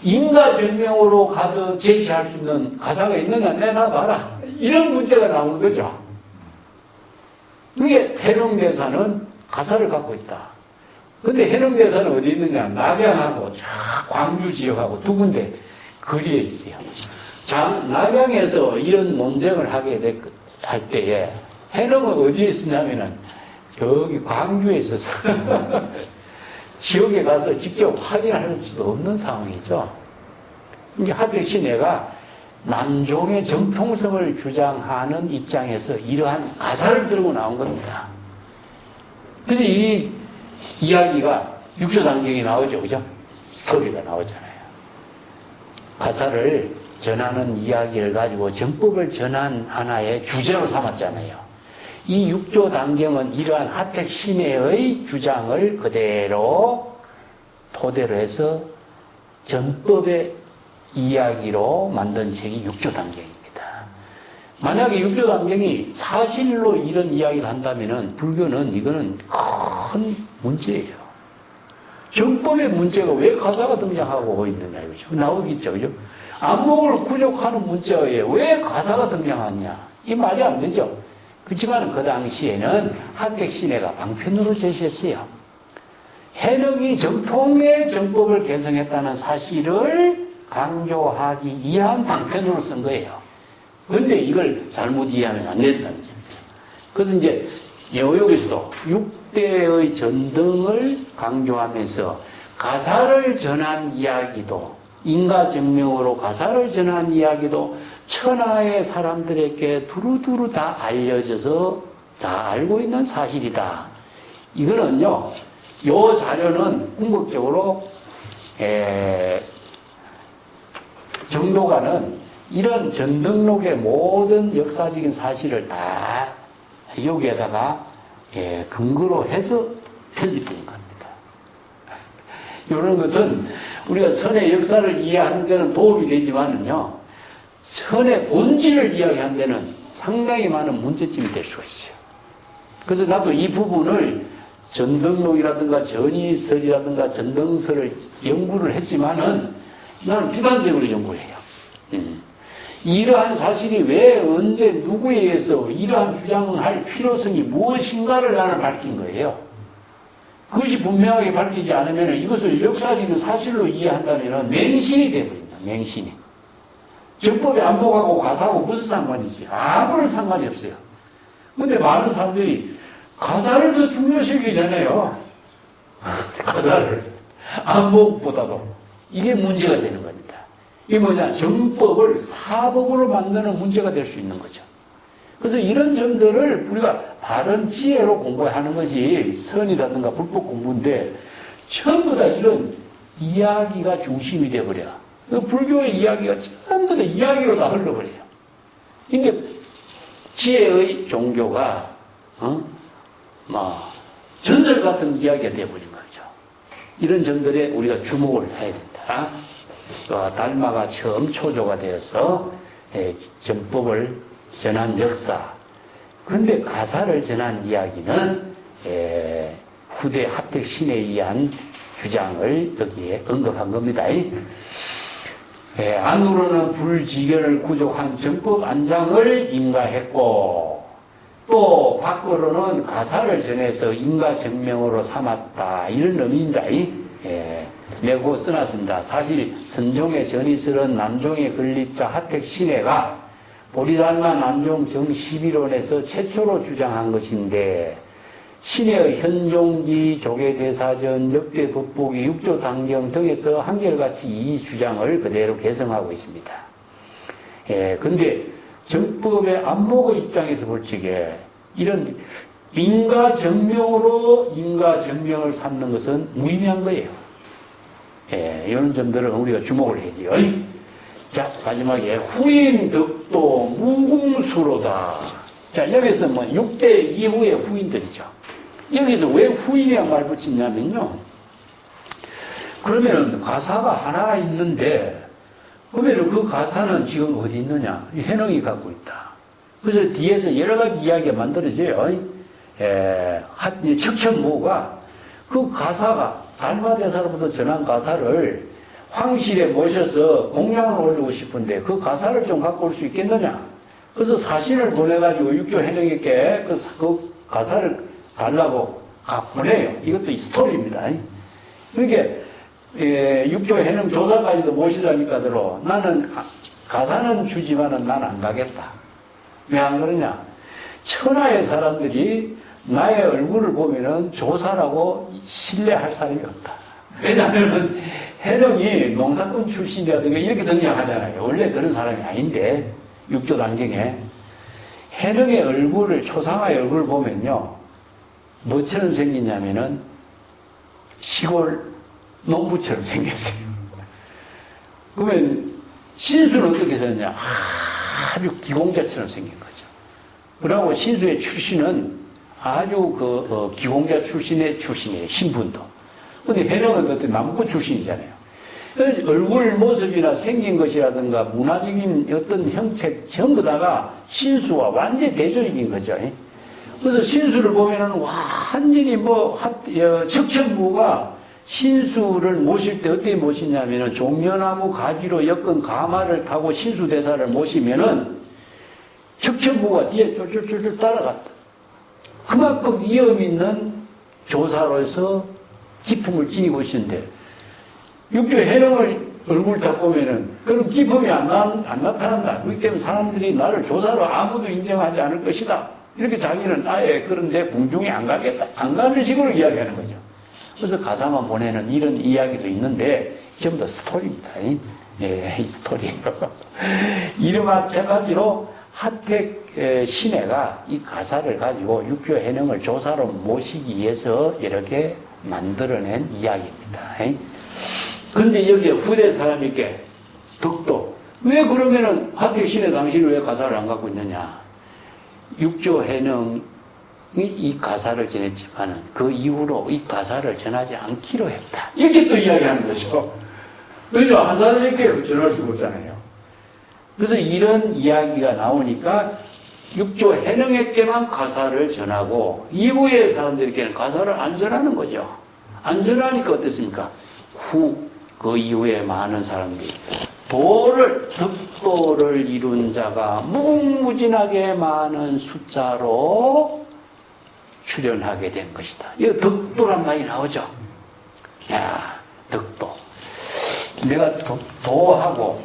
인가증명으로 가도 제시할 수 있는 가사가 있느냐, 내놔봐라. 이런 문제가 나오는 거죠. 그게 해령대사는 가사를 갖고 있다. 근데 해령대사는 어디 있느냐? 낙양하고 광주 지역하고 두 군데 거리에 있어요. 낙양에서 이런 논쟁을 할 때에 해령은 어디에 있었냐면은 여기 광주에 있어서 지역에 가서 직접 확인할 수도 없는 상황이죠. 이게 하필 시내가 남종의 정통성을 주장하는 입장에서 이러한 가사를 들고 나온 겁니다. 그래서 이 이야기가 육조단경이 나오죠. 그죠? 스토리가 나오잖아요. 가사를 전하는 이야기를 가지고 정법을 전한 하나의 주제로 삼았잖아요. 이 육조단경은 이러한 하택 신해의 주장을 그대로 토대로 해서 전법의 이야기로 만든 책이 육조단경입니다. 만약에 육조단경이 사실로 이런 이야기를 한다면은 불교는 이거는 큰 문제예요. 정법의 문제가 왜 가사가 등장하고 있느냐 이거죠. 나오겠죠, 그죠? 안목을 구족하는 문제에 왜 가사가 등장하냐 이 말이 안 되죠. 그렇지만 그 당시에는 하택 신해가 방편으로 제시했어요. 해령이 정통의 정법을 개성했다는 사실을 강조하기 위한 방편으로 쓴 거예요. 그런데 이걸 잘못 이해하면 안 된다는 점이죠. 그래서 이제 여기서도 6대의 전등을 강조하면서 가사를 전한 이야기도 인가증명으로 가사를 전한 이야기도 천하의 사람들에게 두루두루 다 알려져서 다 알고 있는 사실이다. 이거는요, 요 자료는 궁극적으로 정도가는 이런 전등록의 모든 역사적인 사실을 다 여기에다가 근거로 해서 편집된 겁니다. 이런 것은 우리가 선의 역사를 이해하는 데는 도움이 되지만은요, 선의 본질을 이야기하는 데는 상당히 많은 문제점이 될 수가 있어요. 그래서 나도 이 부분을 전등록이라든가 전이설이라든가 전등설을 연구를 했지만은 나는 비판적으로 연구를 해요. 이러한 사실이 왜 언제 누구에 의해서 이러한 주장을 할 필요성이 무엇인가를 나는 밝힌 거예요. 그것이 분명하게 밝히지 않으면 이것을 역사적인 사실로 이해한다면 맹신이 되어버린다. 맹신이. 정법의 안목하고 가사하고 무슨 상관이 있어요? 아무런 상관이 없어요. 근데 많은 사람들이 가사를 더 중요시하잖아요. 가사를. 안목보다도. 이게 문제가 되는 겁니다. 이게 뭐냐? 정법을 사법으로 만드는 문제가 될 수 있는 거죠. 그래서 이런 점들을 우리가 바른 지혜로 공부하는 것이 선이라든가 불법 공부인데 전부 다 이런 이야기가 중심이 돼버려. 불교의 이야기가 전부 다 이야기로 다 흘러버려요. 이게 지혜의 종교가 전설 같은 이야기가 돼버린 거죠. 이런 점들에 우리가 주목을 해야 된다. 달마가 처음 초조가 되어서 전법을 전한 역사. 그런데 가사를 전한 이야기는 후대 하택 신에 의한 주장을 여기에 언급한 겁니다. 안으로는 불지견을 구족한 정법 안장을 인가했고 또 밖으로는 가사를 전해서 인가증명으로 삼았다. 이런 의미입니다. 내고 써놨습니다. 사실 선종의 전이설은 남종의 건립자 하택 신해가 보리달마 남종 정11원에서 최초로 주장한 것인데 신해의 현종기, 조계대사전, 역대 법보기, 육조단경 등에서 한결같이 이 주장을 그대로 개성하고 있습니다. 근데 정법의 안목의 입장에서 볼 적에 이런 인가증명으로 인가증명을 삼는 것은 무의미한 거예요. 이런 점들은 우리가 주목을 해야지요. 자, 마지막에 후인덕도 무궁수로다. 자, 여기서 6대 이후의 후인들이죠. 여기서 왜 후인이란 말 붙이냐면요. 그러면은 가사가 하나 있는데, 그러면은 그 가사는 지금 어디 있느냐? 해능이 갖고 있다. 그래서 뒤에서 여러 가지 이야기가 만들어져요. 척천모가 그 가사가 달마대사로부터 전한 가사를 황실에 모셔서 공양을 올리고 싶은데 그 가사를 좀 갖고 올 수 있겠느냐? 그래서 사신을 보내가지고 육조 해령에게 그 가사를 가려고 보내요. 이것도 스토리입니다. 그러니까 육조 해능 조사까지도 모시려니까대로 나는 가사는 주지만은 난 안 가겠다. 왜 안 그러냐? 천하의 사람들이 나의 얼굴을 보면은 조사라고 신뢰할 사람이 없다. 왜냐하면 해령이 농사꾼 출신이라든가 이렇게 등장하잖아요. 원래 그런 사람이 아닌데 육조 단경에 해령의 얼굴을 초상화의 얼굴을 보면요 뭐처럼 생기냐면은 시골 농부처럼 생겼어요. 그러면 신수는 어떻게 생겼냐? 아주 기공자처럼 생긴 거죠. 그리고 신수의 출신은 아주 기공자 출신이에요. 신분도. 근데 해령은 어때? 나무꾼 출신이잖아요. 그래서 얼굴 모습이나 생긴 것이라든가 문화적인 어떤 형체 전부 다가 신수와 완전히 대조적인 거죠. 그래서 신수를 보면은 완전히 척천부가 신수를 모실 때 어떻게 모시냐면은 종려나무 가지로 엮은 가마를 타고 신수대사를 모시면은 척천부가 뒤에 쫄쫄쫄 따라갔다. 그만큼 위험 있는 조사로서 기품을 지니고 있는데 육조 해령을 얼굴 딱 보면은 그런 기품이 안 나타난다. 그렇기 때문에 사람들이 나를 조사로 아무도 인정하지 않을 것이다. 이렇게 자기는 아예 그런데 궁중에 안 가겠다. 안 가는 식으로 이야기하는 거죠. 그래서 가사만 보내는 이런 이야기도 있는데 전부 다 스토리입니다. 예, 이 스토리예요. 이름 마찬가지로 하택 신해가 이 가사를 가지고 육조 해령을 조사로 모시기 위해서 이렇게 만들어낸 이야기입니다. 그런데 여기에 후대 사람에게 덕도 왜 그러면은 하택 신해 당신은 왜 가사를 안 갖고 있느냐? 육조 해령이 이 가사를 전했지만은 그 이후로 이 가사를 전하지 않기로 했다. 이렇게 또 이야기하는 거죠. 왜냐 한 사람에게 전할 수가 없잖아요. 그래서 이런 이야기가 나오니까 육조 해령에게만 가사를 전하고 이후의 사람들에게는 가사를 안 전하는 거죠. 안 전하니까 어땠습니까? 그 이후에 많은 사람들이 덕도를 이룬 자가 무궁무진하게 많은 숫자로 출연하게 된 것이다. 이거 덕도란 말이 나오죠. 야, 덕도. 내가 도하고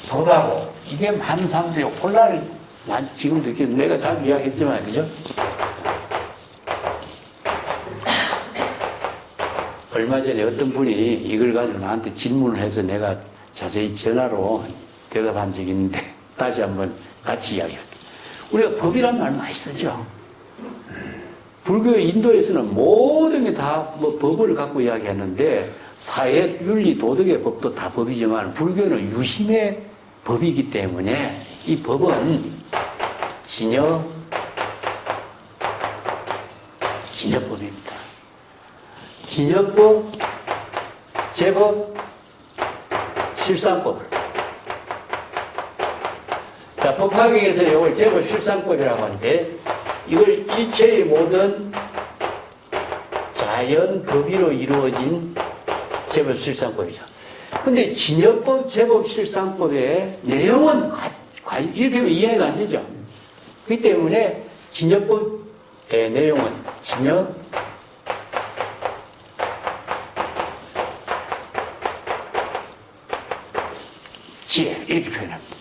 도하고 이게 많은 사람들이 혼란을 지금도 이렇게 내가 잘 이야기했지만 그죠? 얼마 전에 어떤 분이 이걸 가지고 나한테 질문을 해서 내가 자세히 전화로 대답한 적이 있는데 다시 한번 같이 이야기할게요. 우리가 법이란 말 많이 쓰죠. 불교 인도에서는 모든 게 다 법을 갖고 이야기하는데 사회, 윤리, 도덕의 법도 다 법이지만 불교는 유심의 법이기 때문에 이 법은 진여법입니다. 진여법, 제법, 실상법을. 자, 법화경에서 이걸 제법 실상법이라고 하는데 이걸 일체의 모든 자연 법의로 이루어진 제법 실상법이죠. 근데 진여법, 제법, 실상법의 내용은 이렇게 하면 이해가 안 되죠. 그렇기 때문에 진여법의 내용은 지혜 이렇게 표현합니다.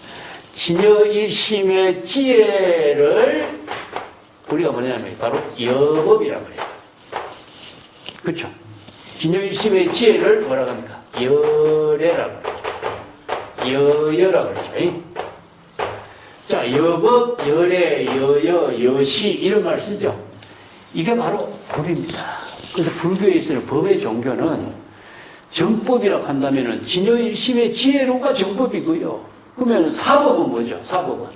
진여일심의 지혜를 우리가 뭐냐면 바로 여법이라고 해요. 그렇죠? 진여일심의 지혜를 뭐라고 합니까? 여례라고 그러죠. 여여라고 그러죠. 자, 여법, 여례, 여여, 여시 이런 말 쓰죠. 이게 바로 법입니다. 그래서 불교에서는 법의 종교는 정법이라고 한다면은 진여일심의 지혜로가 정법이고요. 그러면 사법은 뭐죠? 사법은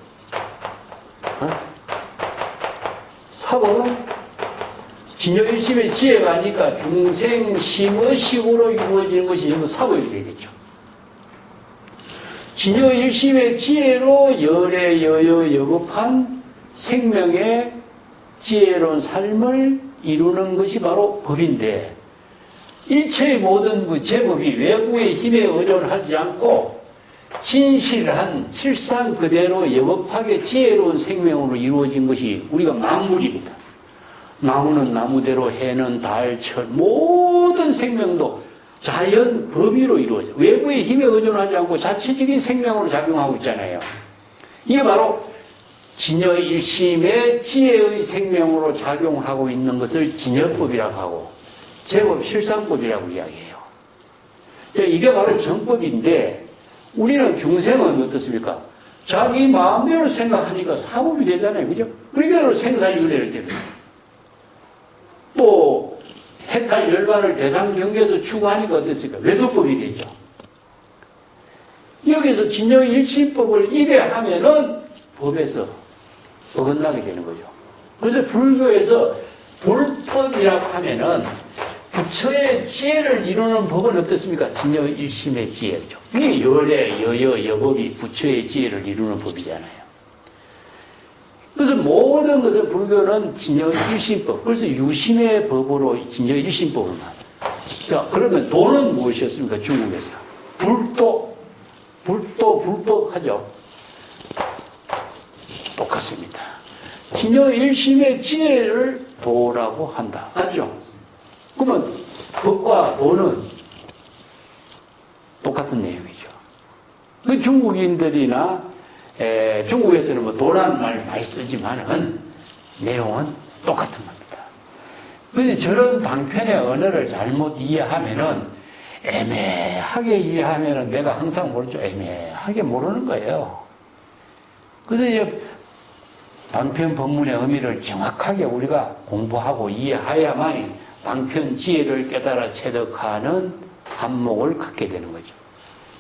진여일심의 지혜가 아니까 중생심의식으로 이루어지는 것이 전부 사법이 되겠죠. 진여일심의 지혜로 열애, 여여, 여법한 생명의 지혜로운 삶을 이루는 것이 바로 법인데 일체의 모든 그 제법이 외부의 힘에 의존하지 않고 진실한 실상 그대로 여법하게 지혜로운 생명으로 이루어진 것이 우리가 만물입니다. 나무는 나무대로, 해는 달, 철, 모든 생명도 자연 법의로 이루어져. 외부의 힘에 의존하지 않고 자체적인 생명으로 작용하고 있잖아요. 이게 바로 진여일심의 지혜의 생명으로 작용하고 있는 것을 진여법이라고 하고 제법 실상법이라고 이야기해요. 이게 바로 정법인데 우리는 중생은 어떻습니까? 자기 마음대로 생각하니까 사법이 되잖아요. 그죠? 그러니까 생사윤회를 때문에. 또 해탈 열반을 대상 경계에서 추구하니까 어떻습니까? 외도법이 되죠. 여기서 진여일심법을 입에 하면은 법에서 어긋나게 되는 거죠. 그래서 불교에서 불법이라고 하면은 부처의 지혜를 이루는 법은 어떻습니까? 진여일심의 지혜죠. 이게 열애, 여여, 여법이 부처의 지혜를 이루는 법이잖아요. 그래서 모든 것을 불교는 진여일심법, 그래서 유심의 법으로 진여일심법을 말합니다. 자, 그러면 도는 무엇이었습니까? 중국에서. 불도, 불법 하죠. 똑같습니다. 진여일심의 지혜를 도라고 한다. 맞죠? 그러면 법과 도는 똑같은 내용이죠. 그 중국인들이나 중국에서는 뭐 도라는 말 많이 쓰지만은 내용은 똑같은 겁니다. 그런데 저런 방편의 언어를 잘못 이해하면은 애매하게 이해하면은 내가 항상 모르죠. 애매하게 모르는 거예요. 그래서 이제 방편 법문의 의미를 정확하게 우리가 공부하고 이해해야만 방편 지혜를 깨달아 체득하는 한목을 갖게 되는 거죠.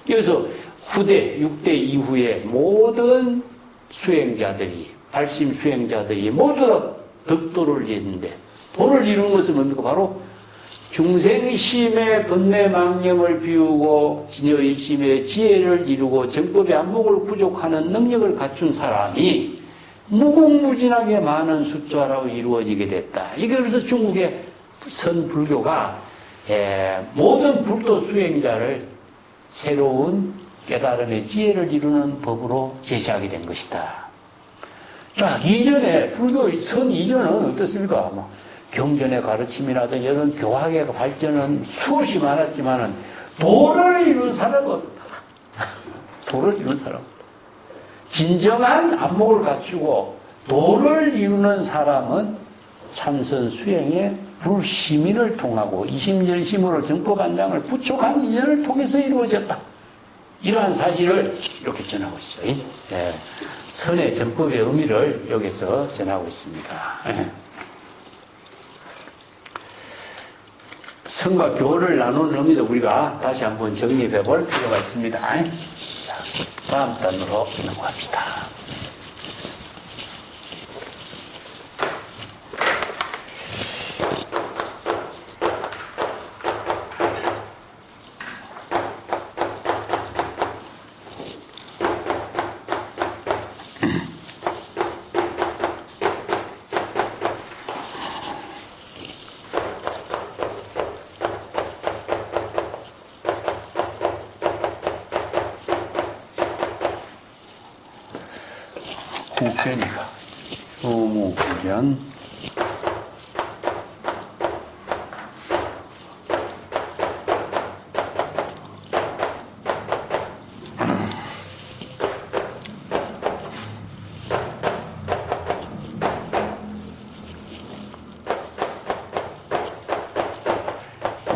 그래서 후대, 6대 이후에 모든 수행자들이, 발심 수행자들이 모두 다 덕도를 이루는데, 도를 이루는 것은 뭡니까? 바로 중생심의 번뇌망념을 비우고 진여일심의 지혜를 이루고 정법의 안목을 구족하는 능력을 갖춘 사람이 무궁무진하게 많은 숫자로 이루어지게 됐다. 이게 그래서 중국의 선불교가 모든 불도 수행자를 새로운 깨달음의 지혜를 이루는 법으로 제시하게 된 것이다. 자, 이전에 불교 선 이전은 어떻습니까? 뭐 경전의 가르침이라든지 이런 교학의 발전은 수없이 많았지만은 도를 이룬 사람은 도를 이룬 사람, 진정한 안목을 갖추고 도를 이루는 사람은 참선 수행의 불시민을 통하고 이심절심으로 정법안장을 부족한 인연을 통해서 이루어졌다. 이러한 사실을 이렇게 전하고 있어요. 예. 선의 정법의 의미를 여기서 전하고 있습니다. 예. 선과 교를 나누는 의미도 우리가 다시 한번 정리해 볼 필요가 있습니다. 자, 다음 단으로 넘어갑시다. 국견이가 소무국견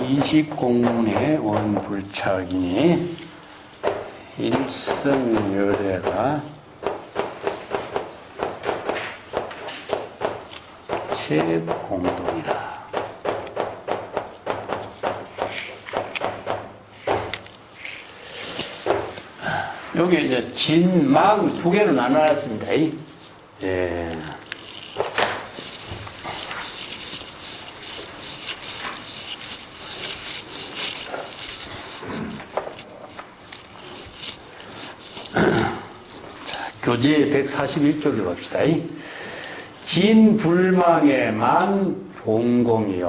이십공문의 원불착이니 일성열애가 체공동이라. 여기 이제 진, 망 두 개로 나눠놨습니다. 예. 자, 교재 141쪽에 봅시다. 진불망의 만봉공이요.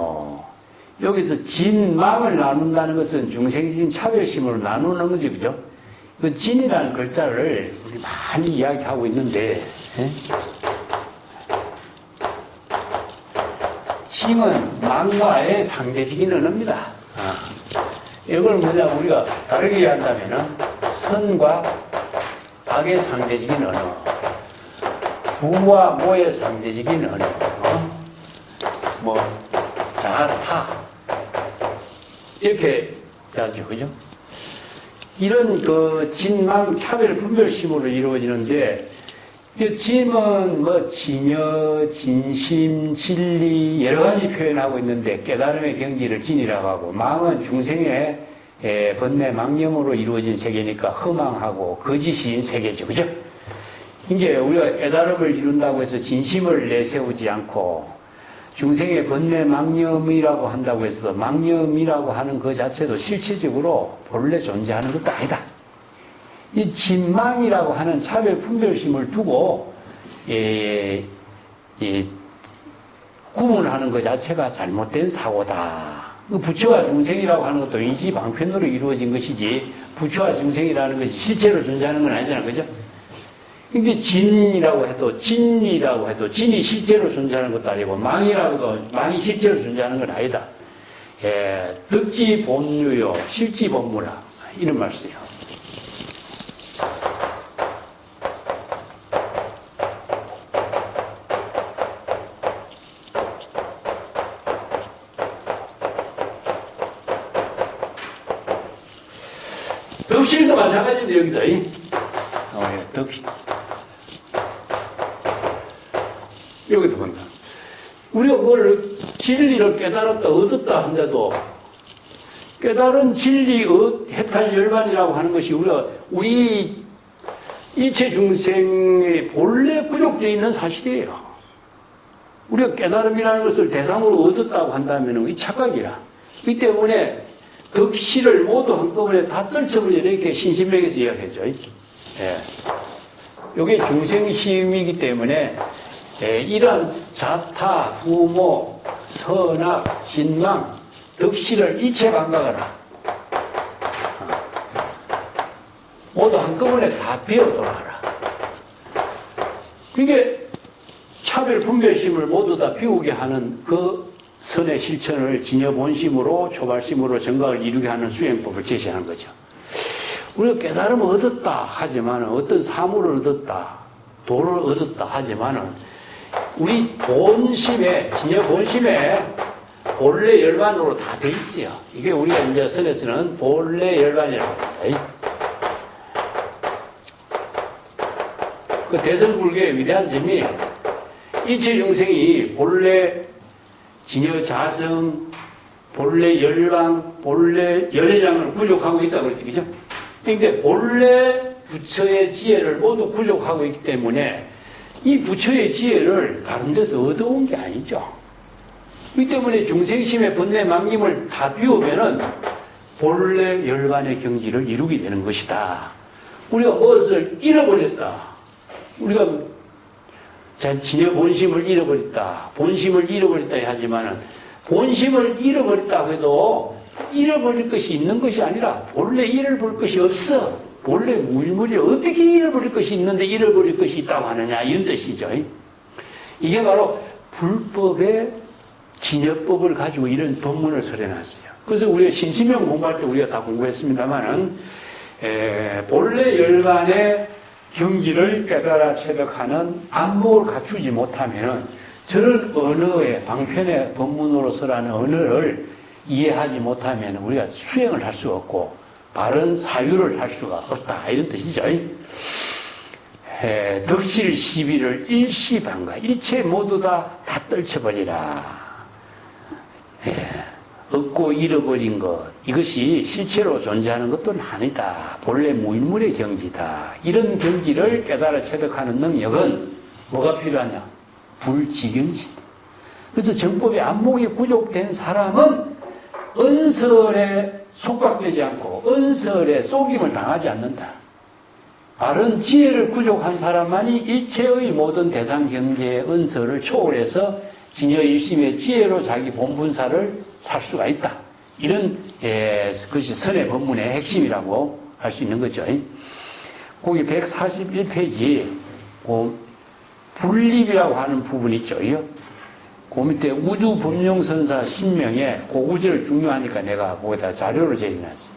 여기서 진망을 나눈다는 것은 중생심 차별심으로 나누는 거죠. 그죠? 그 진이라는 글자를 우리 많이 이야기하고 있는데, 예? 진은 망과의 상대적인 언어입니다. 이걸 뭐냐, 우리가 다르게 이해한다면은 선과 악의 상대적인 언어, 부와 모의 상대적인 언어, 뭐 자타 이렇게 하죠, 그죠? 이런 그 진망 차별 분별심으로 이루어지는데, 이 진은 뭐 진여, 진심, 진리 여러 가지 표현하고 있는데 깨달음의 경지를 진이라고 하고, 망은 중생의 번뇌 망념으로 이루어진 세계니까 허망하고 거짓인 세계죠, 그죠? 이제 우리가 깨달음을 이룬다고 해서 진심을 내세우지 않고 중생의 번뇌 망념이라고 한다고 해서 망념이라고 하는 그 자체도 실체적으로 본래 존재하는 것도 아니다. 이 진망이라고 하는 차별 분별심을 두고 구분하는 것 자체가 잘못된 사고다. 부처와 중생이라고 하는 것도 인지방편으로 이루어진 것이지 부처와 중생이라는 것이 실제로 존재하는 건 아니잖아요, 그죠? 근데 진이라고 해도 진이라고 해도 진이 실제로 존재하는 것도 아니고 망이라고 해도 망이 실제로 존재하는 건 아니다. 득지 본유요 실지 본무라 이런 말씀이에요. 덕실도 마찬가지입니다, 여기도. 덕실. 여기도 본다. 우리가 뭘 진리를 깨달았다, 얻었다 한데도 깨달은 진리, 해탈 열반이라고 하는 것이 우리 일체 중생의 본래 부족되어 있는 사실이에요. 우리가 깨달음이라는 것을 대상으로 얻었다고 한다면 이 착각이라. 이 때문에 덕실을 모두 한꺼번에 다 떨쳐버리는 이렇게 신신명에서 이야기했죠. 예. 이게 중생심이기 때문에 이런 자타, 부모, 선악, 신망, 덕실을 일체 감각하라. 모두 한꺼번에 다 비워도록 하라. 이게 차별 분별심을 모두 다 비우게 하는 그 선의 실천을 진여 본심으로 초발심으로 정각을 이루게 하는 수행법을 제시하는 거죠. 우리가 깨달음을 얻었다 하지만 어떤 사물을 얻었다, 도를 얻었다 하지만은 우리 본심에, 진여 본심에 본래 열반으로 다 돼 있어요. 이게 우리가 이제 선에서는 본래 열반이라고 합니다. 그 대승불교의 위대한 점이 일체 중생이 본래 진여 자성, 본래 열방, 본래 열애장을 부족하고 있다고 그랬죠, 그죠? 그러니까 본래 부처의 지혜를 모두 부족하고 있기 때문에 이 부처의 지혜를 다른 데서 얻어온 게 아니죠. 이 때문에 중생심의 번뇌 망님을 다 비우면은 본래 열반의 경지를 이루게 되는 것이다. 우리가 무엇을 잃어버렸다. 우리가 진여 본심을 잃어버렸다. 본심을 잃어버렸다 하지만은 본심을 잃어버렸다고 해도 잃어버릴 것이 있는 것이 아니라 본래 잃어버릴 것이 없어. 본래 무일물이 어떻게 잃어버릴 것이 있는데 잃어버릴 것이 있다고 하느냐 이런 뜻이죠. 이게 바로 불법의 진여법을 가지고 이런 법문을 설해놨어요. 그래서 우리가 신심명 공부할 때 우리가 다 공부했습니다만은 본래 열반의 경지를 깨달아 체득하는 안목을 갖추지 못하면 저런 언어의 방편의 법문으로 설하는 언어를 이해하지 못하면 우리가 수행을 할 수가 없고 바른 사유를 할 수가 없다 이런 뜻이죠. 덕실 시비를 일시방가 일체 모두 다 떨쳐버리라. 얻고 잃어버린 것 이것이 실체로 존재하는 것도 아니다. 본래 무일물의 경지다. 이런 경지를 깨달아 체득하는 능력은 뭐가 필요하냐? 불지경신. 그래서 정법의 안목이 부족된 사람은 은설에 속박되지 않고 은설에 속임을 당하지 않는다. 바른 지혜를 부족한 사람만이 일체의 모든 대상 경계의 은설을 초월해서 진여 일심의 지혜로 자기 본분사를 살 수가 있다. 이런 것이 선의 법문의 핵심이라고 할 할 수 있는 거죠. 거기 141페이지 분립이라고 하는 부분이 있죠. 그 밑에 우주 법령선사 신명에 그 우주를 중요하니까 내가 거기다 자료를 제시해놨어요.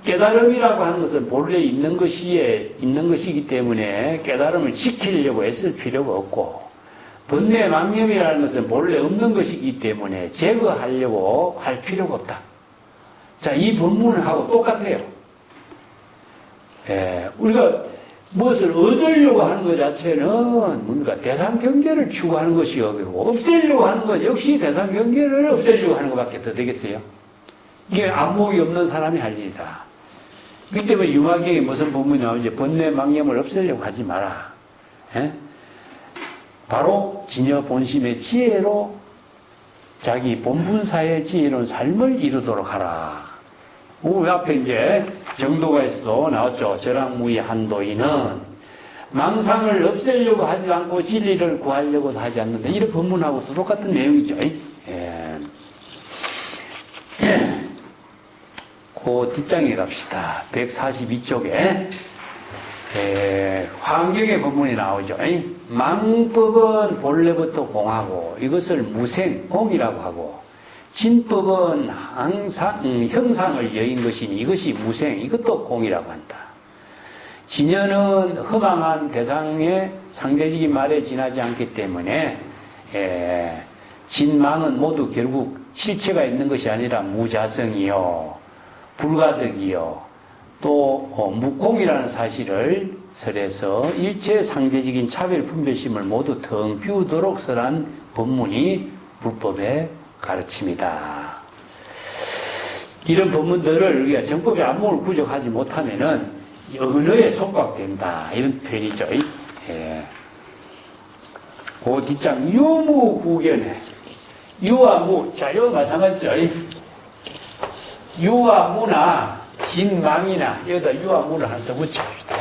깨달음이라고 하는 것은 본래 있는 것이기 때문에 깨달음을 지키려고 애쓸 필요가 없고, 번뇌망념이라는 것은 본래 없는 것이기 때문에 제거하려고 할 필요가 없다. 자, 이 본문하고 똑같아요. 우리가 무엇을 얻으려고 하는 것 자체는 뭔가 대상 경계를 추구하는 것이고, 없애려고 하는 것 역시 대상 경계를 없애려고 하는 것밖에 더 되겠어요. 이게 안목이 없는 사람이 할 일이다. 그렇기 때문에 유마경에 무슨 본문이 나오지? 번뇌망념을 없애려고 하지 마라. 바로 진여 본심의 지혜로 자기 본분사의 지혜로운 삶을 이루도록 하라. 우리 앞에 이제 정도가에서도 나왔죠. 저랑무의 한도인은 망상을 없애려고 하지 않고 진리를 구하려고도 하지 않는데, 이런 본문하고도 똑같은 내용이죠. 그 뒷장에 갑시다. 142쪽에 환경의 본문이 나오죠. 망법은 본래부터 공하고 이것을 무생, 공이라고 하고, 진법은 항상 형상을 여인 것이니 이것이 무생, 이것도 공이라고 한다. 진여는 허망한 대상의 상대적인 말에 지나지 않기 때문에 진망은 모두 결국 실체가 있는 것이 아니라 무자성이요, 불가득이요, 또 무공이라는 사실을 설해서 일체 상대적인 차별 분별심을 모두 텅 비우도록 설한 법문이 불법의 가르침이다. 이런 법문들을 우리가 정법의 안목을 부족하지 못하면은 언어에 속박된다, 이런 표현이죠. 그 뒷장 유무후견에 유와 무, 자, 이거 마찬가지죠. 유와 무나 진망이나 여기다 유와 무를 하나 더 붙여봅시다.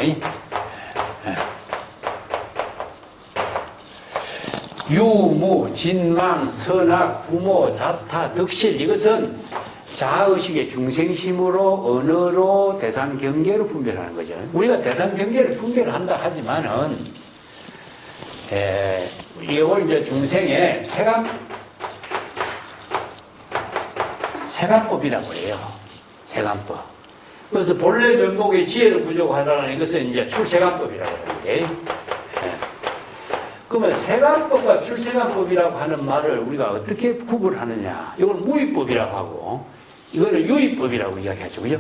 유무, 진망, 선악, 부모, 자타, 덕실, 이것은 자아의식의 중생심으로, 언어로, 대상 경계로 분별하는 거죠. 우리가 대상 경계를 분별한다 하지만은 이걸 이제 중생의 세간법이라고 해요. 세간법. 그래서 본래 면목의 지혜를 부족하다는 것은 이제 출세간법이라고 하는데, 그러면 세간법과 출세간법이라고 하는 말을 우리가 어떻게 구분하느냐? 이걸 무위법이라고 하고, 이거는 유위법이라고 이야기하죠, 그죠?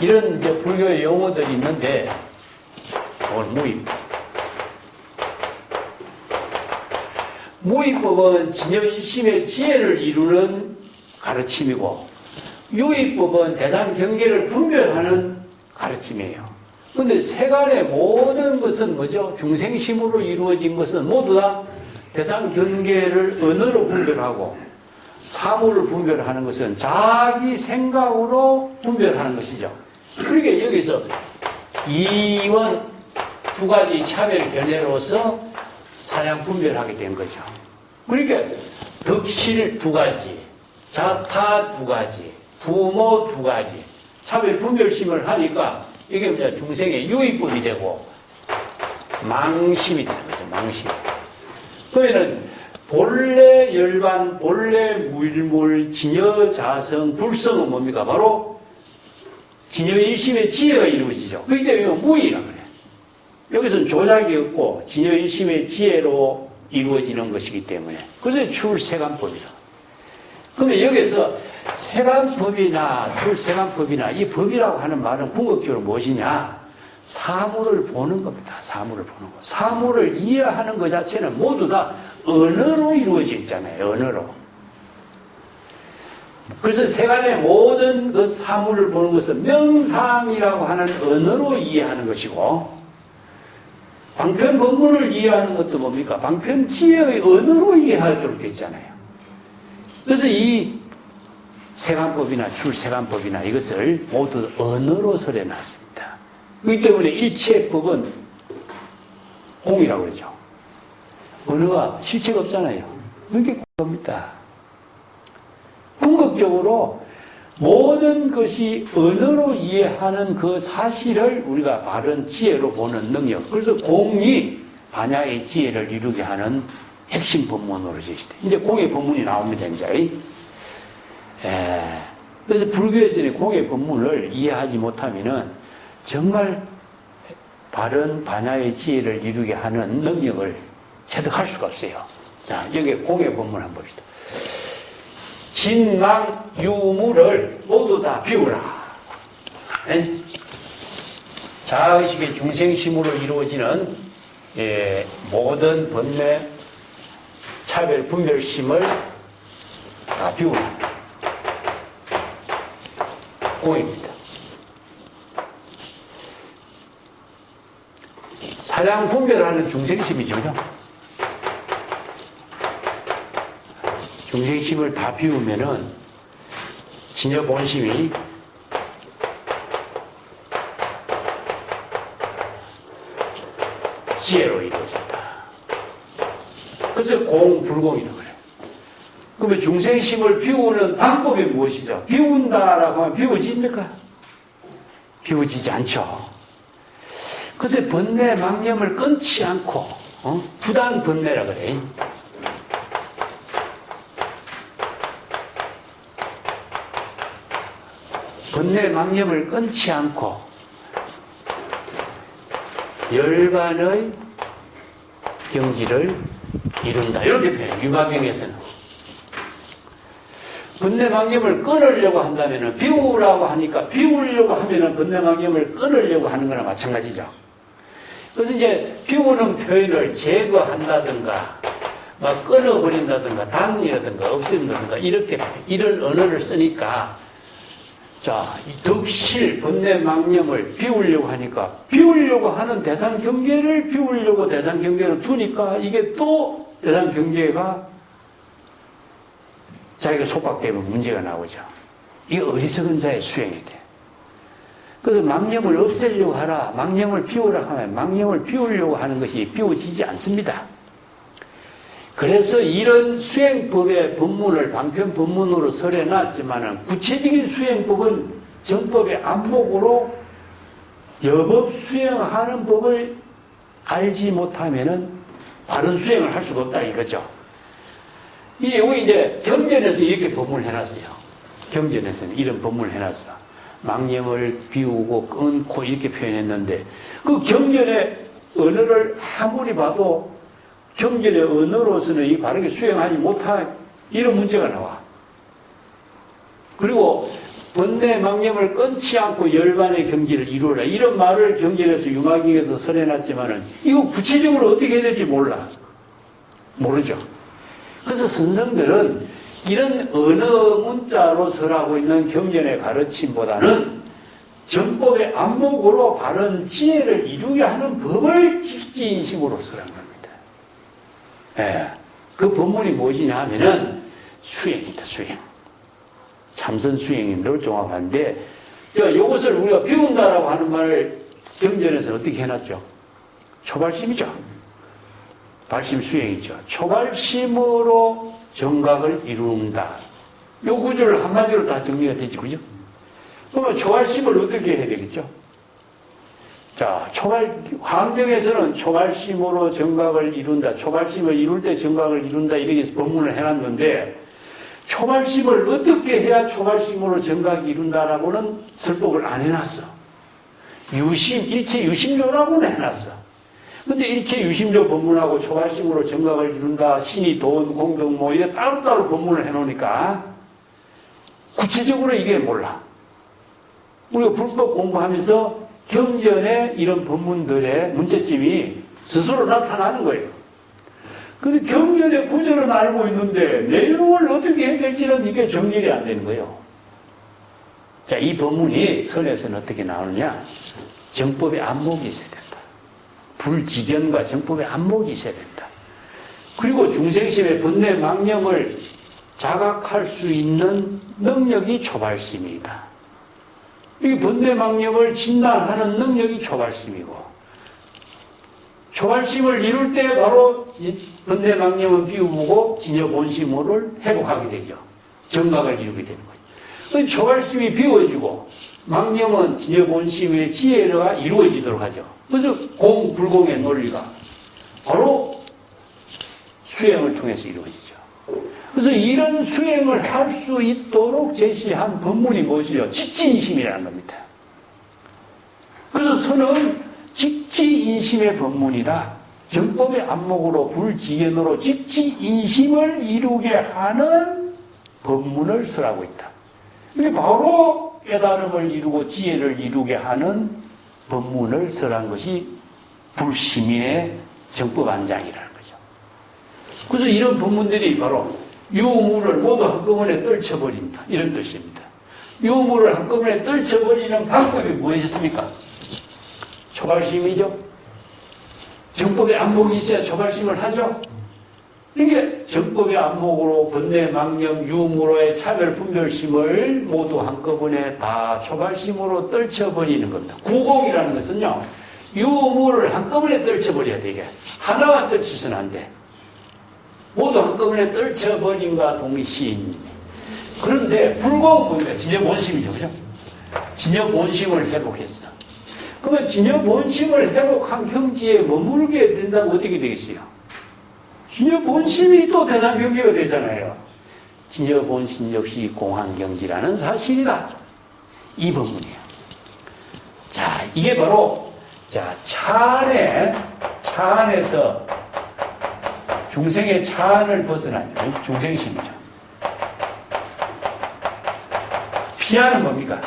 이런 이제 불교의 용어들이 있는데, 이건 무위법. 무위법은 진여일심의 지혜를 이루는 가르침이고, 유위법은 대상 경계를 분별하는 가르침이에요. 그런데 세간의 모든 것은 뭐죠? 중생심으로 이루어진 것은 모두 다 대상 경계를 언어로 분별하고, 사물을 분별하는 것은 자기 생각으로 분별하는 것이죠. 그러니까 여기서 이원 두 가지 차별 견해로서 사량 분별하게 된 거죠. 그러니까 덕실 두 가지, 자타 두 가지, 부모 두 가지, 차별 분별심을 하니까 이게 뭐냐, 중생의 유의법이 되고 망심이 되는 거죠. 망심. 그러면은 본래 열반, 본래 무일물, 진여 자성, 불성은 뭡니까? 바로 진여 일심의 지혜가 이루어지죠. 그렇기 때문에 무의라 그래. 여기서는 조작이 없고 진여 일심의 지혜로 이루어지는 것이기 때문에, 그래서 출세간법이라. 그러면 여기서 세간법이나 출세간법이나 이 법이라고 하는 말은 궁극적으로 무엇이냐? 사물을 보는 겁니다. 사물을 보는 것. 사물을 이해하는 것 자체는 모두 다 언어로 이루어져 있잖아요. 언어로. 그래서 세간의 모든 그 사물을 보는 것은 명상이라고 하는 언어로 이해하는 것이고, 방편 법문을 이해하는 것도 뭡니까? 방편 지혜의 언어로 이해하도록 되어 있잖아요. 그래서 이 세간법이나 출세간법이나 이것을 모두 언어로 설해놨습니다. 그렇기 때문에 일체법은 공이라고 그러죠. 언어가 실체가 없잖아요. 그게 공입니다. 궁극적으로 모든 것이 언어로 이해하는 그 사실을 우리가 바른 지혜로 보는 능력. 그래서 공이 반야의 지혜를 이루게 하는 핵심 법문으로 제시돼. 이제 공의 법문이 나옵니다, 이제. 그래서 불교에서는 공의 법문을 이해하지 못하면은 정말 바른 반야의 지혜를 이루게 하는 능력을 체득할 수가 없어요. 자, 여기 공의 법문 한번 봅시다. 진망 유무를 모두 다 비우라. 자아의식의 중생심으로 이루어지는 모든 번뇌, 차별, 분별심을 다 비우라. 공입니다. 사량 분별하는 중생심이죠. 중생심을 다 비우면은 진여 본심이 지혜로 이루어진다. 그래서 공불공이라고 그래요. 그러면 중생심을 비우는 방법이 무엇이죠? 비운다라고 하면 비워집니까? 비워지지 않죠. 그래서 번뇌 망념을 끊지 않고 부단 번뇌라 그래. 번뇌 망념을 끊지 않고 열반의 경지를 이룬다. 이렇게 표현해요. 유마경에서는. 번뇌 망념을 끊으려고 한다면 비우라고 하니까 비우려고 하면 번뇌 망념을 끊으려고 하는 거나 마찬가지죠. 그래서 이제 비우는 표현을 제거한다든가 막 끊어버린다든가 단이라든가 없앤다든가 이렇게 이런 언어를 쓰니까 자, 덕실, 번뇌 망념을 비우려고 하니까 비우려고 하는 대상 경계를 비우려고 대상 경계를 두니까 이게 또 대상 경계가 자기가 속박되면 문제가 나오죠. 이게 어리석은 자의 수행이 돼. 그래서 망념을 없애려고 하라, 망념을 비우라 하면 망념을 비우려고 하는 것이 비워지지 않습니다. 그래서 이런 수행법의 법문을 방편 법문으로 설해놨지만 구체적인 수행법은 정법의 안목으로 여법 수행하는 법을 알지 못하면 바른 수행을 할 수가 없다 이거죠. 여기 이제 경전에서 이렇게 법문을 해놨어요. 경전에서는 이런 법문을 해놨어. 망념을 비우고 끊고 이렇게 표현했는데 그 경전의 언어를 아무리 봐도 경전의 언어로서는 이 바르게 수행하지 못한 이런 문제가 나와. 그리고 번뇌 망념을 끊지 않고 열반의 경지를 이루어라. 이런 말을 경전에서 유마경에서 설해놨지만은 이거 구체적으로 어떻게 해야 될지 몰라. 모르죠. 그래서 선생들은 이런 언어 문자로 설하고 있는 경전의 가르침보다는 정법의 안목으로 바른 지혜를 이루게 하는 법을 직지인식으로 설한 겁니다. 그 법문이 무엇이냐 하면은 수행이다, 수행. 참선 수행이 늘 종합한데, 이것을 우리가 비운다라고 하는 말을 경전에서 어떻게 해놨죠? 초발심이죠. 발심 수행이죠. 초발심으로 정각을 이룬다. 이 구조를 한마디로 다 정리가 되지, 그죠? 그러면 초발심을 어떻게 해야 되겠죠? 자, 화엄경에서는 초발심으로 정각을 이룬다. 초발심을 이룰 때 정각을 이룬다. 이렇게 해서 법문을 해놨는데, 초발심을 어떻게 해야 초발심으로 정각이 이룬다라고는 설법을 안 해놨어. 일체 유심조라고는 해놨어. 근데 일체 유심조 법문하고 초발심으로 정각을 이룬다. 신이 돈, 공덕 뭐 이래 따로따로 법문을 해놓으니까 구체적으로 이게 몰라. 우리가 불법 공부하면서 경전에 이런 법문들의 문제점이 스스로 나타나는 거예요. 근데 경전의 구절은 알고 있는데 내용을 어떻게 해야 될지는 이게 정리이 안 되는 거예요. 자, 이 법문이 선에서는 어떻게 나오느냐? 정법의 안목이 있어야 된다. 불지견과 정법의 안목이 있어야 된다. 그리고 중생심의 번뇌 망념을 자각할 수 있는 능력이 초발심이다. 이 번뇌 망념을 진단하는 능력이 초발심이고, 초발심을 이룰 때 바로 번뇌 망념을 비우고 진여 본심을 회복하게 되죠. 정각을 이루게 되는 거예요. 그 초발심이 비워지고 망념은 진여본심의 지혜가 이루어지도록 하죠. 그래서 공불공의 논리가 바로 수행을 통해서 이루어지죠. 그래서 이런 수행을 할 수 있도록 제시한 법문이 무엇이죠? 직지인심이라는 겁니다. 그래서 선은 직지인심의 법문이다. 정법의 안목으로 불지견으로 직지인심을 이루게 하는 법문을 설하고 있다. 이게 바로 깨달음을 이루고 지혜를 이루게 하는 법문을 설한 것이 불시민의 정법안장이라는 거죠. 그래서 이런 법문들이 바로 유물을 모두 한꺼번에 떨쳐버린다. 이런 뜻입니다. 유물을 한꺼번에 떨쳐버리는 방법이 무엇이었습니까? 초발심이죠. 정법의 안목이 있어야 초발심을 하죠. 이게 정법의 안목으로 번뇌, 망념, 유무로의 차별, 분별심을 모두 한꺼번에 다 초발심으로 떨쳐버리는 겁니다. 구공이라는 것은요, 유무를 한꺼번에 떨쳐버려야 돼. 이게 하나만 떨치서는 안 돼. 모두 한꺼번에 떨쳐버린과 동시인. 그런데 불공은 뭡니까? 진여본심이죠. 그죠? 진여본심을 회복했어. 그러면 진여본심을 회복한 경지에 머물게 된다면 어떻게 되겠어요? 진여본심이 또 대상 경지가 되잖아요. 진여본심 역시 공한경지라는 사실이다. 이 법문이에요. 자, 이게 바로, 자, 차 안에서 중생의 차 안을 벗어나는 중생심이죠. 피하는 뭡니까?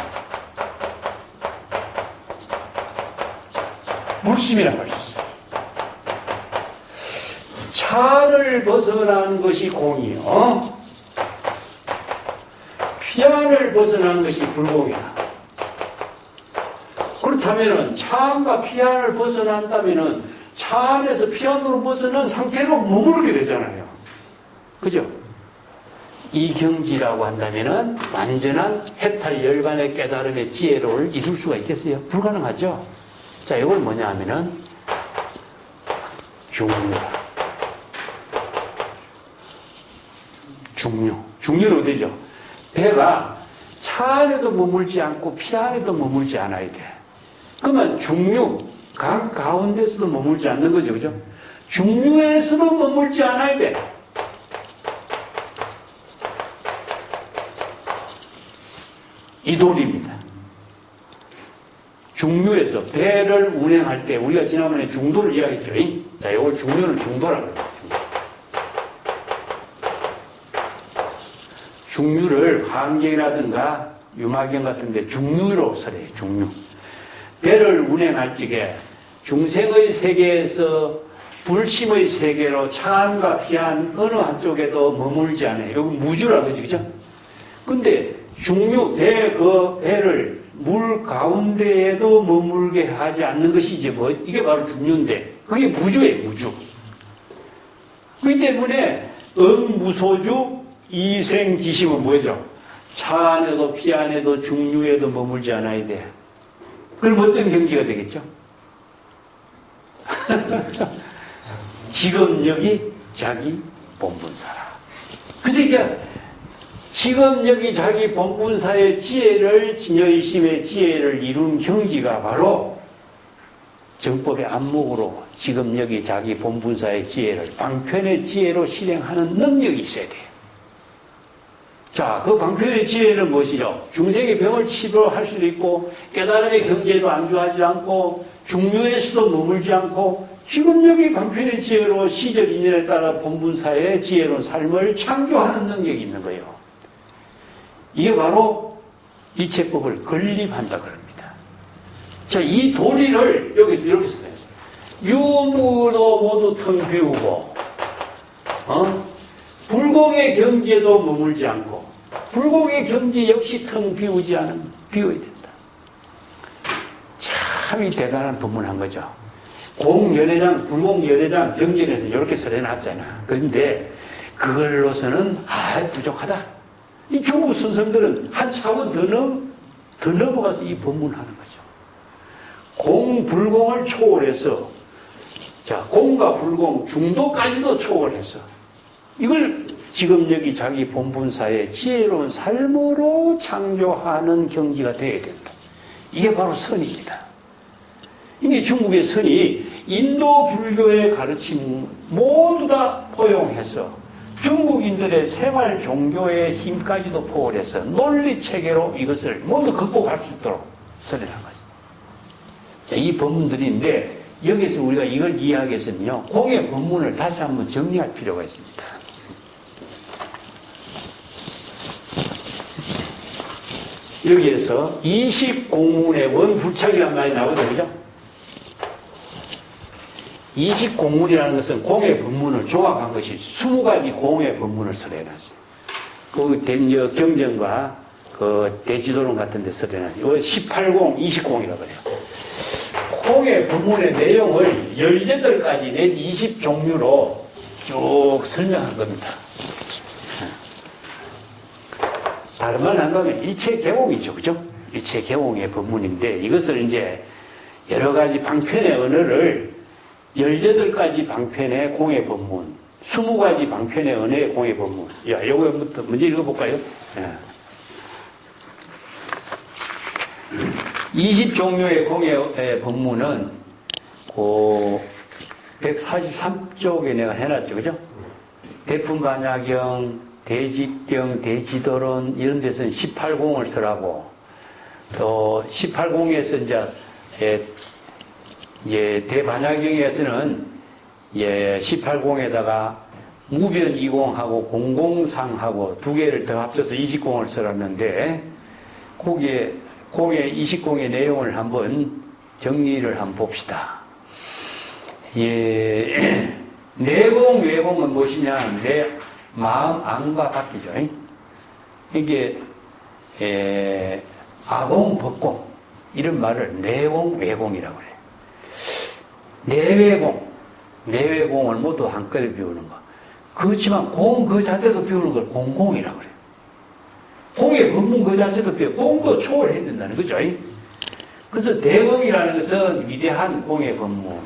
불심이라고 할 수 있어요. 차를 벗어난 것이 공이요. 피안을 벗어난 것이 불공이다. 그렇다면은 차안과 피안을 벗어난다면은 차 안에서 피안으로 벗어난 상태로 머무르게 되잖아요. 그죠? 이 경지라고 한다면은 완전한 해탈 열반의 깨달음의 지혜를 이룰 수가 있겠어요? 불가능하죠? 자, 이걸 뭐냐 하면은 중류는 어디죠? 배가 차 안에도 머물지 않고 피 안에도 머물지 않아야 돼. 그러면 중류, 강 가운데서도 머물지 않는 거죠. 그죠? 중류에서도 머물지 않아야 돼. 이 도리입니다. 중류에서 배를 운행할 때 우리가 지난번에 중도를 이야기했죠. 자, 이걸 중류는 중도라고 해요. 중류를 화엄경이라든가 유마경 같은 데 중류로 설해요. 중류. 배를 운행할 적에 중생의 세계에서 불심의 세계로 차안과 피안 어느 한쪽에도 머물지 않아요. 여기 무주라고 하죠. 그죠? 근데 중류, 배를 물 가운데에도 머물게 하지 않는 것이 이제 뭐, 이게 바로 중류인데, 그게 무주예요, 무주. 그렇기 때문에, 무소주, 이생기심은 뭐죠? 차 안에도 피 안에도 중류에도 머물지 않아야 돼. 그럼 어떤 경지가 되겠죠? 지금력이 자기 본분사라. 그래서 이게 지금력이 자기 본분사의 지혜를, 진여의심의 지혜를 이룬 경지가 바로 정법의 안목으로 지금력이 자기 본분사의 지혜를 방편의 지혜로 실행하는 능력이 있어야 돼요. 자, 그 방편의 지혜는 무엇이죠? 중생의 병을 치료할 수도 있고 깨달음의 경지에도 안주하지 않고 중류에서도 머물지 않고 지금력이 방편의 지혜로 시절 인연에 따라 본분사의 지혜로운 삶을 창조하는 능력이 있는 거예요. 이게 바로 이체법을 건립한다 그럽니다. 자, 이 도리를 여기서 이렇게 써냈어요. 유무도 모두 텅 비우고, 불공의 경지에도 머물지 않고, 불공의 경지 역시 텅 비우지 않으면 비워야 된다. 참이 대단한 법문한 거죠. 공연회장, 불공연회장 경전에서 이렇게 설해놨잖아. 그런데 그걸로서는 부족하다. 이 중국 선생들은 한 차원 더 넘어가서 이 법문하는 거죠. 공, 불공을 초월해서, 자, 공과 불공, 중도까지도 초월해서, 이걸 지금 여기 자기 본분사에 지혜로운 삶으로 창조하는 경지가 되어야 된다. 이게 바로 선입니다. 이게 중국의 선이 인도 불교의 가르침 모두 다 포용해서 중국인들의 생활 종교의 힘까지도 포괄해서 논리 체계로 이것을 모두 극복할 수 있도록 설해한 것입니다. 자, 이 법문들인데 여기서 우리가 이걸 이해하기 위해서는요, 공의 법문을 다시 한번 정리할 필요가 있습니다. 여기에서 20공문의 원불착이라는 말이 나오죠, 그죠? 20공문이라는 것은 공의 법문을 조합한 것이 20가지 공의 법문을 설해놨어요. 그 경전과 그 대지도론 같은 데 설해놨어요. 18공, 20공이라고 해요. 공의 법문의 내용을 18가지 내지 20종류로 쭉 설명한 겁니다. 다른 말로 한다면 일체개공이죠, 그죠? 일체개공의 법문인데 이것을 이제 여러 가지 방편의 언어를 18가지 방편의 공의 법문, 20가지 방편의 언어의 공의 법문. 야, 요거부터 먼저 읽어볼까요? 예. 20종류의 공의 법문은 그 143쪽에 내가 해놨죠, 그죠? 대품반야경, 대집경, 대지도론 이런 데서는 18공을 쓰라고, 또 18공에서 이제 대반야경에서는 18공에다가 무변이공하고 공공상하고 두 개를 더 합쳐서 20공을 쓰라는데 거기에 공의 20공의 내용을 한번 정리를 한번 봅시다. 내공, 외공은 무엇이냐? 내 마음 안과 바뀌죠. 이게 아공, 법공 이런 말을 내공, 외공이라고 그래요. 내외공을 모두 한꺼번에 비우는 거. 그렇지만 공 그 자체도 비우는 걸 공공이라고 그래요. 공의 법문 그 자체도 비우고 공도 초월해야 된다는 거죠. 그래서 대공이라는 것은 위대한 공의 법문,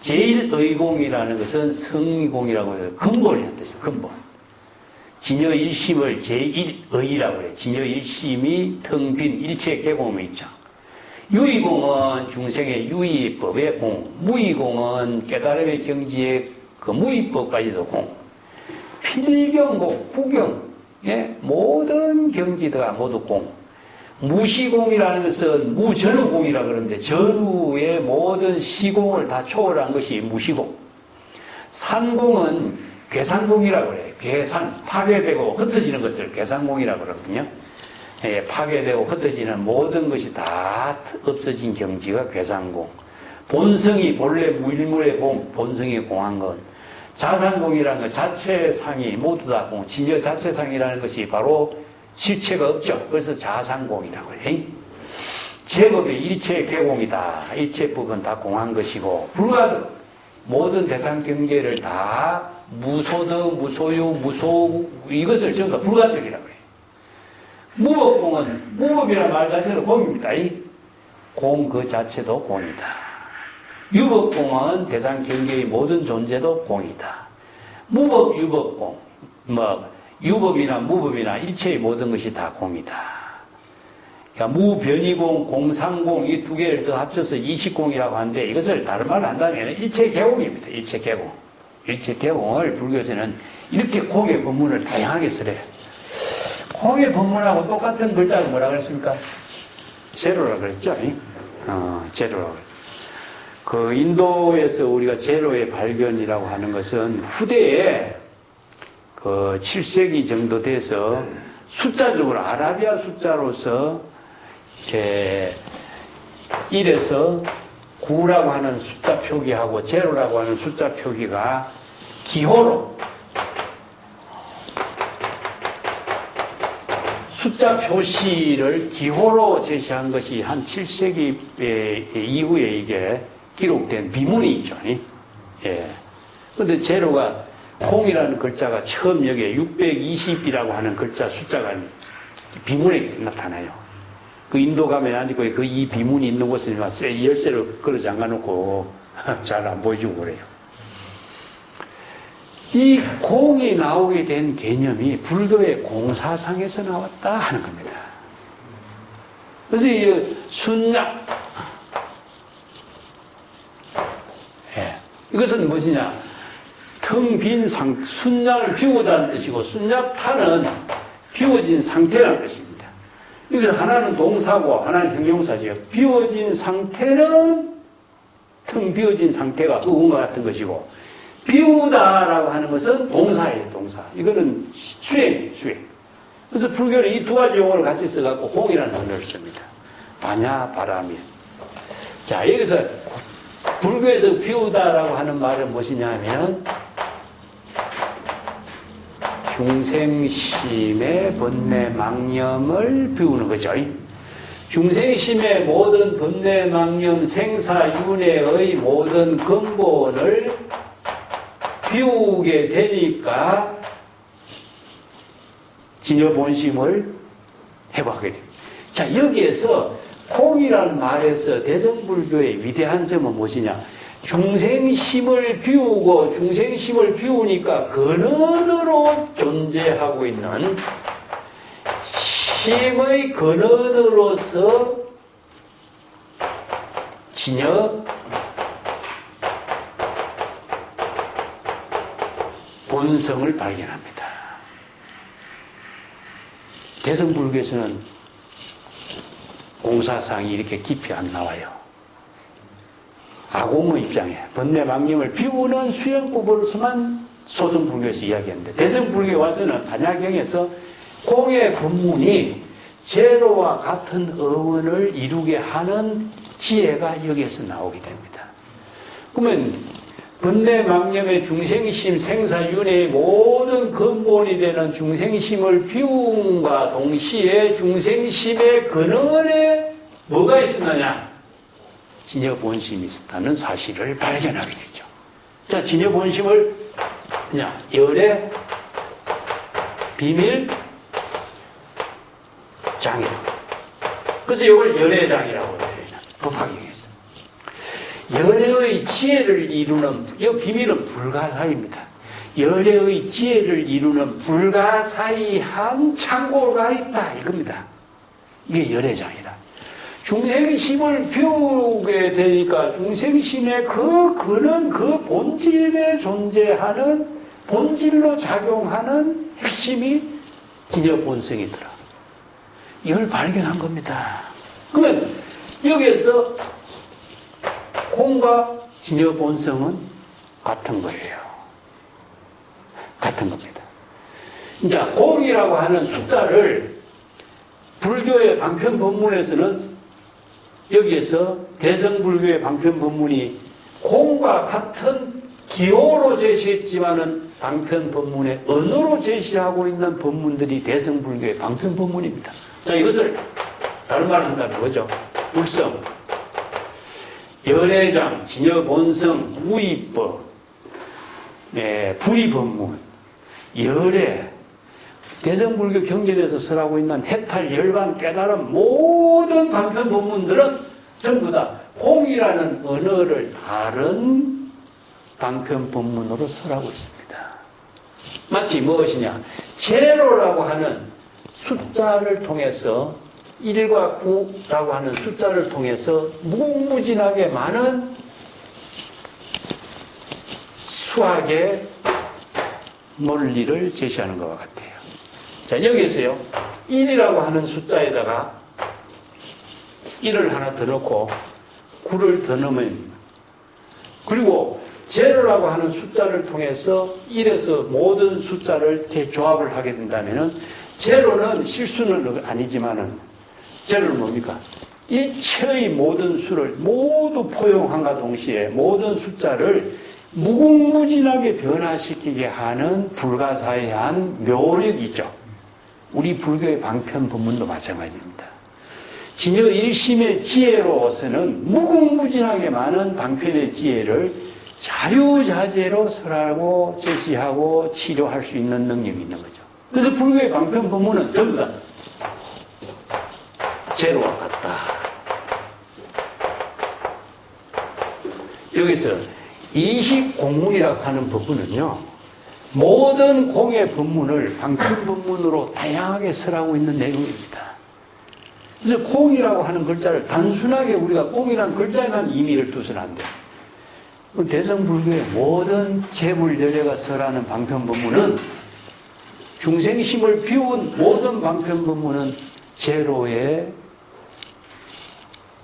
제일의공이라는 것은 성의공이라고 해서 근본을 했듯이 근본. 진여일심을 제1의라고 해요. 진여일심이 텅 빈 일체개공의 입장. 유의공은 중생의 유의법의 공, 무의공은 깨달음의 경지의 그 무의법까지도 공, 필경공, 구경의 모든 경지가 모두 공, 무시공이라는 것은 무전후공이라고 그러는데 전후의 모든 시공을 다 초월한 것이 무시공, 산공은 괴산공이라고 그래요. 괴산, 파괴되고 흩어지는 것을 괴산공이라고 그러거든요. 파괴되고 흩어지는 모든 것이 다 없어진 경지가 괴산공. 본성이 본래 무일물의 공, 본성이 공한 건 자산공이라는 것 자체상이 모두 다 공. 진여 자체상이라는 것이 바로 실체가 없죠. 그래서 자산공이라고 해요. 제법의 일체 개공이다. 일체법은 다 공한 것이고 불가득 모든 대상 경계를 다 무소득, 무소유, 무소 이것을 전부 다 불가득이라고 해요. 무법공은 무법이라는 말 자체도 공입니다. 공 그 자체도 공이다. 유법공은 대상 경계의 모든 존재도 공이다. 무법, 유법공, 유법이나 무법이나 일체의 모든 것이 다 공이다. 그러니까 무변이공, 공상공 이 두 개를 더 합쳐서 20공이라고 하는데 이것을 다른 말로 한다면 일체개공입니다. 일체개공. 일체개공을 불교에서는 이렇게 공의 법문을 다양하게 설해요. 공의 법문하고 똑같은 글자가 뭐라 그랬습니까? 제로라 그랬죠? 제로라 그랬죠. 그 인도에서 우리가 제로의 발견이라고 하는 것은 후대에 그 7세기 정도 돼서 숫자적으로 아라비아 숫자로서 이렇게 1에서 9라고 하는 숫자 표기하고 제로라고 하는 숫자 표기가 기호로 숫자 표시를 기호로 제시한 것이 한 7세기 이후에 이게 기록된 비문이 있죠. 예. 근데 제로가 공이라는 글자가 처음 여기에 620이라고 하는 글자 숫자가 비문에 나타나요. 그 인도 가면 아니고 그 이 비문이 있는 곳에 열쇠로 걸어 잠가 놓고 잘 안 보여주고 그래요. 이 공이 나오게 된 개념이 불교의 공사상에서 나왔다 하는 겁니다. 그래서 이 순약, 이것은 무엇이냐? 텅 빈 순약을 비우다는 뜻이고, 순약타는 비워진 상태라는 뜻입니다. 여기서 하나는 동사고, 하나는 형용사죠. 비워진 상태는 텅 비워진 상태가 의문과 같은 것이고, 비우다라고 하는 것은 동사예요, 동사. 이거는 수행이에요, 수행. 그래서 불교는 이 두 가지 용어를 같이 써갖고 공이라는 언어를 씁니다. 바냐, 바람이. 자, 여기서 불교에서 비우다라고 하는 말은 무엇이냐 하면 중생심의 번뇌 망념을 비우는 거죠. 중생심의 모든 번뇌 망념 생사윤회의 모든 근본을 비우게 되니까 진여본심을 회복하게 됩니다. 자, 여기에서 공이라는 말에서 대乘불교의 위대한 점은 무엇이냐? 중생심을 비우고 중생심을 비우니까 근원으로 존재하고 있는 심의 근원으로서 진여 본성을 발견합니다. 대乘불교에서는 공사상이 이렇게 깊이 안 나와요. 아공의 입장에 번뇌 망념을 비우는 수행법으로서만 소승불교에서 이야기했는데, 대승불교에 와서는 반야경에서 공의 법문이 제로와 같은 어원을 이루게 하는 지혜가 여기에서 나오게 됩니다. 그러면 번뇌 망념의 중생심 생사윤회의 모든 근본이 되는 중생심을 비움과 동시에 중생심의 근원에 뭐가 있었느냐? 진여본심이 있었다는 사실을 발견하게 되죠. 자, 진여본심을 그냥 열의 비밀 장이라고. 그래서 이걸 열의 장이라고 해요. 법화경에서. 열의 지혜를 이루는, 이 비밀은 불가사의입니다. 열의 지혜를 이루는 불가사의한 창고가 있다, 이겁니다. 이게 열의 장이라. 중생심을 비우게 되니까 중생심의 그 근원, 그 본질에 존재하는, 본질로 작용하는 핵심이 진여본성이더라. 이걸 발견한 겁니다. 그러면 여기에서 공과 진여본성은 같은 거예요. 같은 겁니다. 이제 공이라고 하는 숫자를 불교의 방편 법문에서는, 여기에서 대乘불교의 방편 법문이 공과 같은 기호로 제시했지만은 방편 법문의 언어로 제시하고 있는 법문들이 대乘불교의 방편 법문입니다. 자, 이것을 다른 말로 한다면 뭐죠? 불성, 열애장, 진여본성, 우의법, 불의법문, 열애, 대乘불교 경전에서 설하고 있는 해탈, 열반, 깨달음 모든 방편 법문들은 전부 다 공이라는 언어를 다른 방편 법문으로 설하고 있습니다. 마치 무엇이냐? 제로라고 하는 숫자를 통해서 1과 9라고 하는 숫자를 통해서 무궁무진하게 많은 수학의 논리를 제시하는 것과 같아요. 자, 여기서요, 1이라고 하는 숫자에다가 1을 하나 더 넣고 9를 더 넣으면, 그리고 제로라고 하는 숫자를 통해서 1에서 모든 숫자를 대조합을 하게 된다면은, 제로는 실수는 아니지만은, 제로는 뭡니까? 일체의 모든 수를 모두 포용함과 동시에 모든 숫자를 무궁무진하게 변화시키게 하는 불가사의한 묘력이죠. 우리 불교의 방편 법문도 마찬가지입니다. 진여 일심의 지혜로서는 무궁무진하게 많은 방편의 지혜를 자유자재로 설하고 제시하고 치료할 수 있는 능력이 있는 거죠. 그래서 불교의 방편 법문은 전부 다 제로와 같다. 여기서 이식공문이라고 하는 법문은요, 모든 공의 법문을 방편법문으로 다양하게 설하고 있는 내용입니다. 그래서 공이라고 하는 글자를 단순하게 우리가 공이라는 글자만 의미를 두서는 안 돼요. 대성불교의 모든 재불열애가 설하는 방편법문은 중생심을 비운 모든 방편법문은 제로의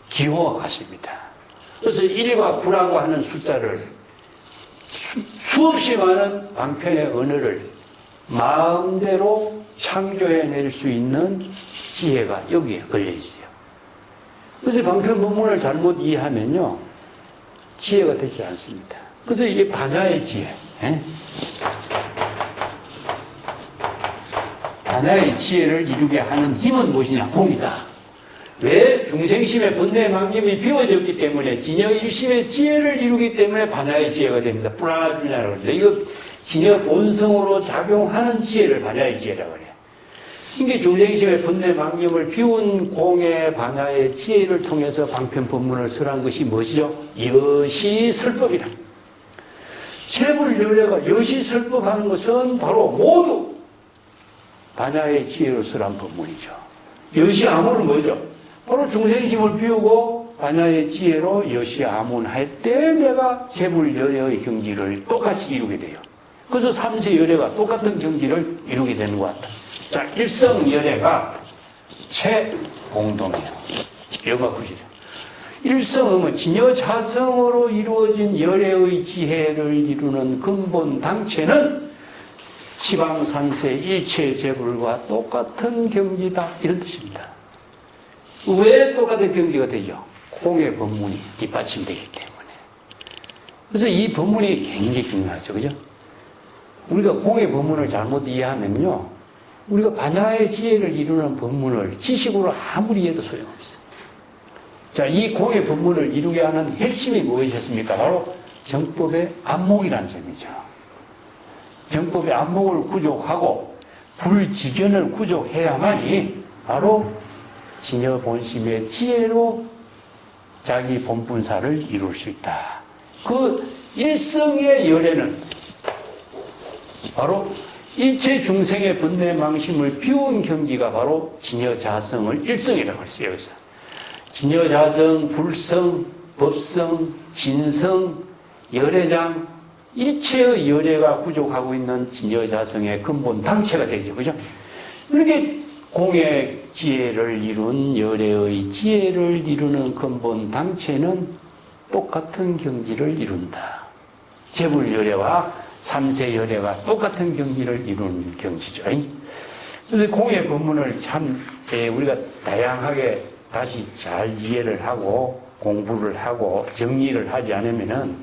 기호와 같습니다. 그래서 1과 9라고 하는 숫자를 수없이 많은 방편의 언어를 마음대로 창조해낼 수 있는 지혜가 여기에 걸려 있어요. 그래서 방편법문을 잘못 이해하면요, 지혜가 되지 않습니다. 그래서 이게 반야의 지혜. 반야의 지혜를 이루게 하는 힘은 무엇이냐? 공이다. 왜? 중생심의 번뇌 망념이 비워졌기 때문에 진여일심의 지혜를 이루기 때문에 반야의 지혜가 됩니다. 불안하주냐라고 그러는데 이거 진여 본성으로 작용하는 지혜를 반야의 지혜라고 그래요. 그러니까 중생심의 번뇌 망념을 비운 공의 반야의 지혜를 통해서 방편법문을 설한 것이 무엇이죠? 여시설법이라. 재불열애가 여시설법하는 것은 바로 모두 반야의 지혜로 설한 법문이죠. 여시아문은 뭐죠? 바로 중생심을 비우고 반야의 지혜로 여시아문할 때 내가 재불열애의 경지를 똑같이 이루게 돼요. 그래서 삼세열애가 똑같은 경지를 이루게 되는 것 같다. 자, 일성열애가 최공동이에요. 여가 구실이에요. 일성은 진여자성으로 이루어진 열애의 지혜를 이루는 근본 당체는 지방산세 일체 재불과 똑같은 경지다, 이런 뜻입니다. 왜 똑같은 경지가 되죠? 공의 법문이 뒷받침되기 때문에. 그래서 이 법문이 굉장히 중요하죠. 그죠? 우리가 공의 법문을 잘못 이해하면요, 우리가 반야의 지혜를 이루는 법문을 지식으로 아무리 해도 소용없어요. 자, 이 공의 법문을 이루게 하는 핵심이 무엇이었습니까? 바로 정법의 안목이라는 점이죠. 정법의 안목을 구족하고 불지견을 구족해야만이 바로 진여 본심의 지혜로 자기 본분사를 이룰 수 있다. 그 일성의 열애는 바로 일체 중생의 번뇌 망심을 비운 경지가 바로 진여자성을 일성이라고 했어요. 여기서 진여자성, 불성, 법성, 진성, 열애장, 일체의 열애가 구족하고 있는 진여자성의 근본 당체가 되죠. 그죠? 이렇게 공의 지혜를 이룬 열애의 지혜를 이루는 근본 당체는 똑같은 경지를 이룬다. 재불열애와 삼세열애가 똑같은 경지를 이루는 경지죠. 그래서 공의 법문을 참 우리가 다양하게 다시 잘 이해를 하고 공부를 하고 정리를 하지 않으면은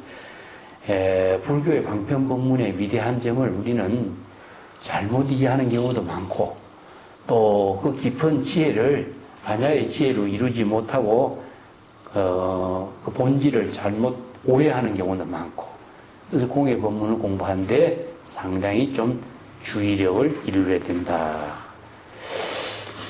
불교의 방편법문의 위대한 점을 우리는 잘못 이해하는 경우도 많고 또 그 깊은 지혜를 반야의 지혜로 이루지 못하고 그 본질을 잘못 오해하는 경우도 많고, 그래서 공의 법문을 공부하는데 상당히 좀 주의력을 기울여야 된다.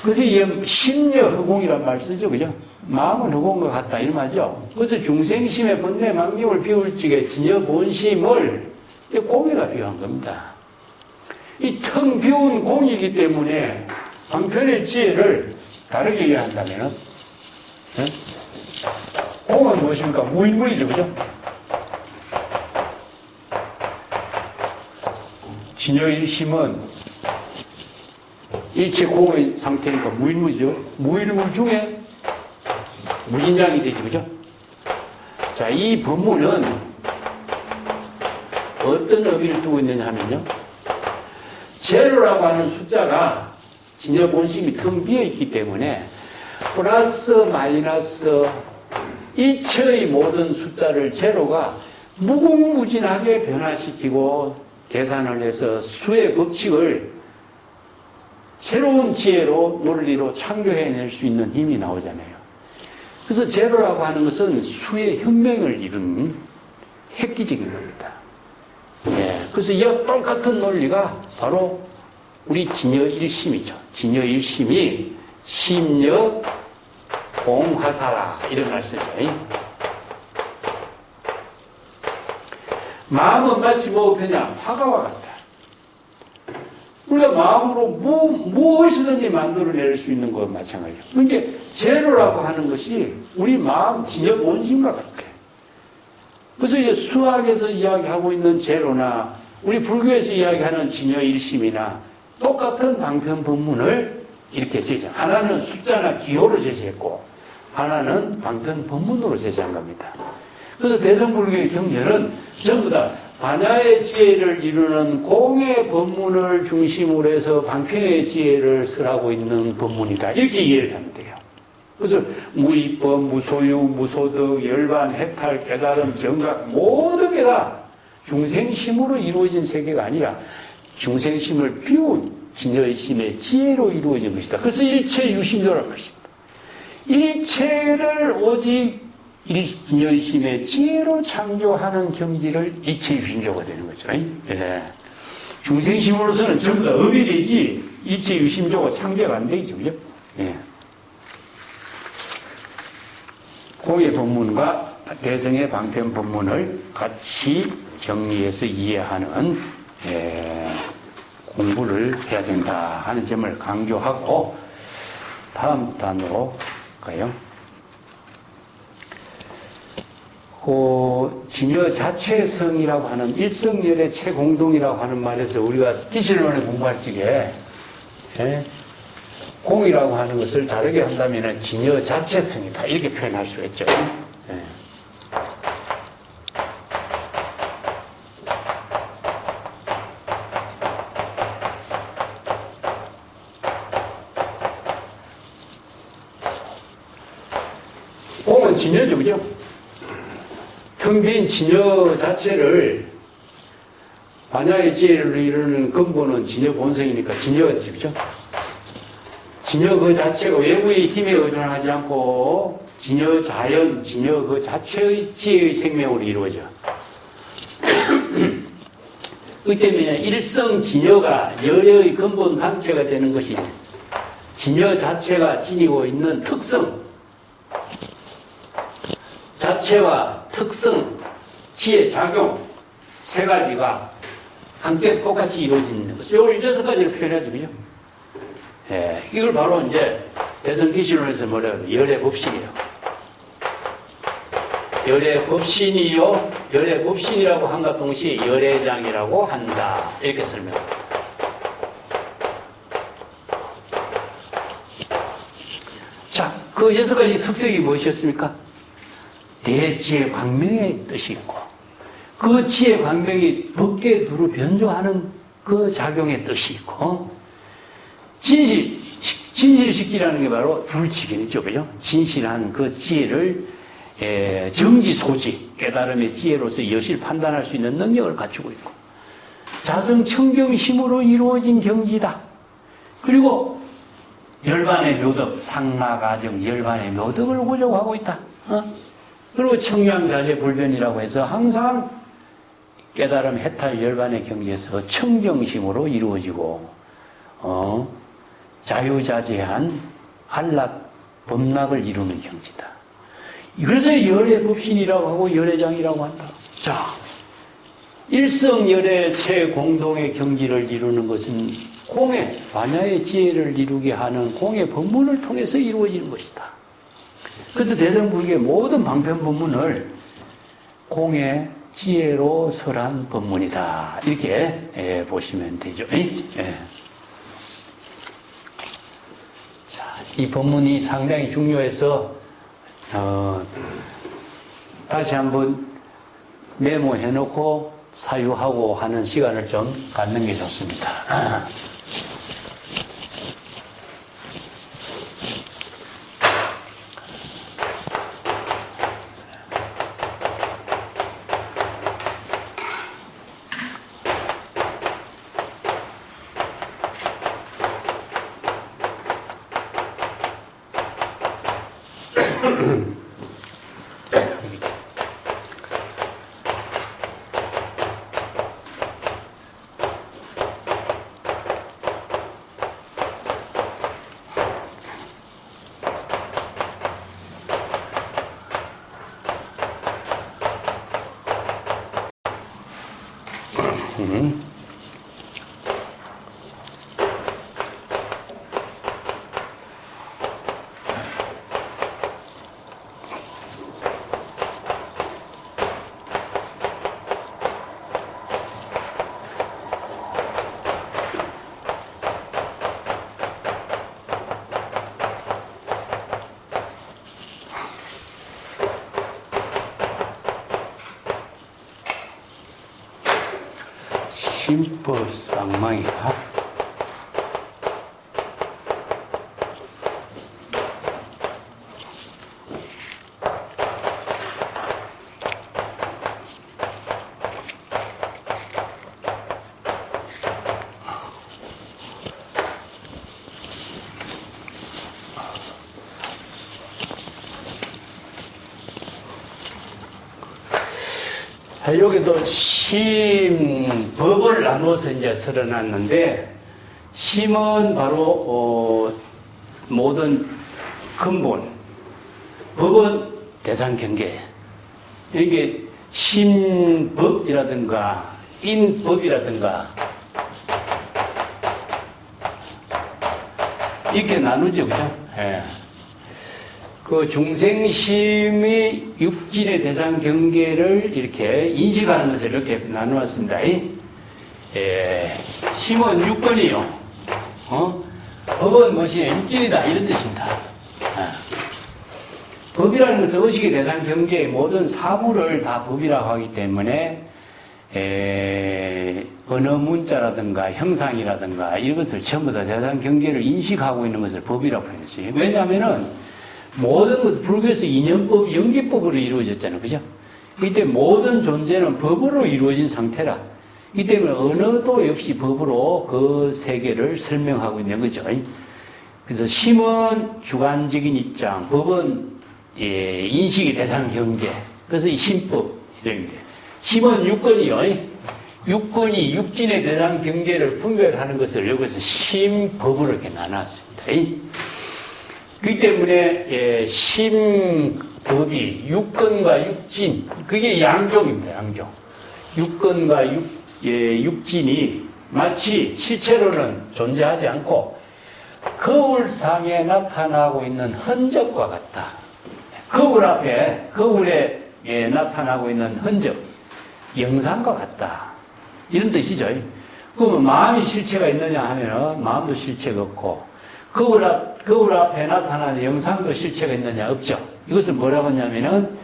그래서 이 심려 허공이란 말 쓰죠, 그죠? 마음은 허공과 같다 이런 말이죠. 그래서 중생심의 번뇌 망념을 비울 적에 진여 본심을 공에다 비유한 겁니다. 이 텅 비운 공이기 때문에 방편의 지혜를 다르게 이해한다면 공은 무엇입니까? 무인물이죠, 그죠? 진여일심은 일체 공의 상태니까 무인물이죠. 무인물 중에 무진장이 되죠, 그죠? 자, 이 법문은 어떤 의미를 두고 있느냐 하면요, 제로라고 하는 숫자가 진여 본심이 텅 비어 있기 때문에 플러스 마이너스 일체의 모든 숫자를 제로가 무궁무진하게 변화시키고 계산을 해서 수의 법칙을 새로운 지혜로 논리로 창조해낼 수 있는 힘이 나오잖아요. 그래서 제로라고 하는 것은 수의 혁명을 이루는 획기적인 겁니다. 그래서 이 똑같은 논리가 바로 우리 진여일심이죠. 진여일심이 심여 공화사라 이런 말 쓰죠. 마음은 마치 뭐냐? 화가와 같다. 우리가 마음으로 무엇이든지 만들어낼 수 있는 것과 마찬가지예요. 그러니까 제로라고 하는 것이 우리 마음 진여 본심과 같아. 그래서 이제 수학에서 이야기하고 있는 제로나 우리 불교에서 이야기하는 진여 일심이나 똑같은 방편 법문을 이렇게 제시. 하나는 숫자나 기호로 제시했고 하나는 방편 법문으로 제시한 겁니다. 그래서 대성불교의 경전은 전부 다 반야의 지혜를 이루는 공의 법문을 중심으로 해서 방편의 지혜를 설하고 있는 법문이다. 이렇게 이해를 하면 돼요. 그래서 무이법, 무소유, 무소득, 열반, 해탈, 깨달음, 정각 모든 게 다 중생심으로 이루어진 세계가 아니라 중생심을 비운 진여심의 지혜로 이루어진 것이다. 그래서 일체 유심조라는 것입니다. 일체를 오직 진여심의 지혜로 창조하는 경지를 일체 유심조가 되는 거죠. 예. 중생심으로서는 전부 다 업이 되지 일체 유심조가 창조가 안 되죠. 그죠? 예. 공의 법문과 대성의 방편 법문을 같이 정리해서 이해하는 공부를 해야 된다 하는 점을 강조하고 다음 단으로 가요. 진여 자체성이라고 하는 일성열의 최공동이라고 하는 말에서 우리가 기실론에 공부할 적에 공이라고 하는 것을 다르게 한다면 진여 자체성이다 이렇게 표현할 수 있죠. 공은 진여죠, 그죠? 텅 빈 진여 자체를 반야의 지혜를 이루는 근본은 진여 본성이니까 진여가 되죠, 그죠? 진여 그 자체가 외부의 힘에 의존하지 않고 진여 자연, 진여 그 자체의 지혜의 생명으로 이루어져. 그 때문에 일성 진여가 열의 근본 단체가 되는 것이 진여 자체가 지니고 있는 특성, 자체와 특성, 지혜, 작용 세 가지가 함께 똑같이 이루어지는 것이죠. 이걸 6가지로 표현하죠, 그죠? 예, 이걸 바로 이제 대성기실론에서 뭐라고 열의 법신이에요. 열의 법신이요, 열의 법신이라고 한과 동시에 열애장이라고 한다. 이렇게 설명합니다. 자, 그 6가지 특색이 무엇이었습니까? 대지혜 광명의 뜻이 있고, 그 지혜 광명이 법계 두루 변조하는 그 작용의 뜻이 있고, 진실시키라는 게 바로 불치견이죠, 그죠? 진실한 그 지혜를 정지소지, 깨달음의 지혜로서 여실 판단할 수 있는 능력을 갖추고 있고, 자성청정심으로 이루어진 경지다. 그리고 열반의 묘덕, 상마가정 열반의 묘덕을 고정하고 있다. 그리고 청량자재불변이라고 해서 항상 깨달음 해탈 열반의 경지에서 청정심으로 이루어지고 자유자재한 안락 범락을 이루는 경지다. 그래서 열의 법신이라고 하고 열애장이라고 한다. 자, 일성열의 최공동의 경지를 이루는 것은 공의 반야의 지혜를 이루게 하는 공의 법문을 통해서 이루어지는 것이다. 그래서 대성불교의 모든 방편 법문을 공의 지혜로 설한 법문이다. 이렇게 보시면 되죠. 자, 이 법문이 상당히 중요해서 다시 한번 메모해놓고 사유하고 하는 시간을 좀 갖는 게 좋습니다. 심법 쌍망이가 여기도 심법을 나눠서 이제 설어놨는데, 심은 바로, 모든 근본, 법은 대상 경계. 이게 심법이라든가, 인법이라든가, 이렇게 나누죠, 그죠? 예. 그 중생심의 육진의 대상 경계를 이렇게 인식하는 것을 이렇게 나누었습니다. 심은 육근이요. 법은 무엇이 육진이다. 이런 뜻입니다. 법이라는 것은 의식의 대상 경계의 모든 사물을 다 법이라고 하기 때문에 언어 문자라든가 형상이라든가 이것을 전부 다 대상 경계를 인식하고 있는 것을 법이라고 표현했어요. 왜냐하면은 모든 것은 불교에서 인연법, 연기법으로 이루어졌잖아요. 그죠? 이때 모든 존재는 법으로 이루어진 상태라. 이 때문에 언어도 역시 법으로 그 세계를 설명하고 있는 거죠. 그래서 심은 주관적인 입장, 법은 인식의 대상 경계. 그래서 이 심법, 이런 게. 심은 육근이요. 육근이 육진의 대상 경계를 분별하는 것을 여기서 심법으로 이렇게 나눴습니다. 그렇기 때문에 심법이 육근과 육진, 그게 양종입니다. 양종. 육근과 육진이 마치 실체로는 존재하지 않고 거울상에 나타나고 있는 흔적과 같다. 거울에 나타나고 있는 흔적, 영상과 같다. 이런 뜻이죠. 그러면 마음이 실체가 있느냐 하면 마음도 실체가 없고, 거울 앞에 나타나는 영상도 실체가 있느냐? 없죠. 이것을 뭐라고 하냐면은,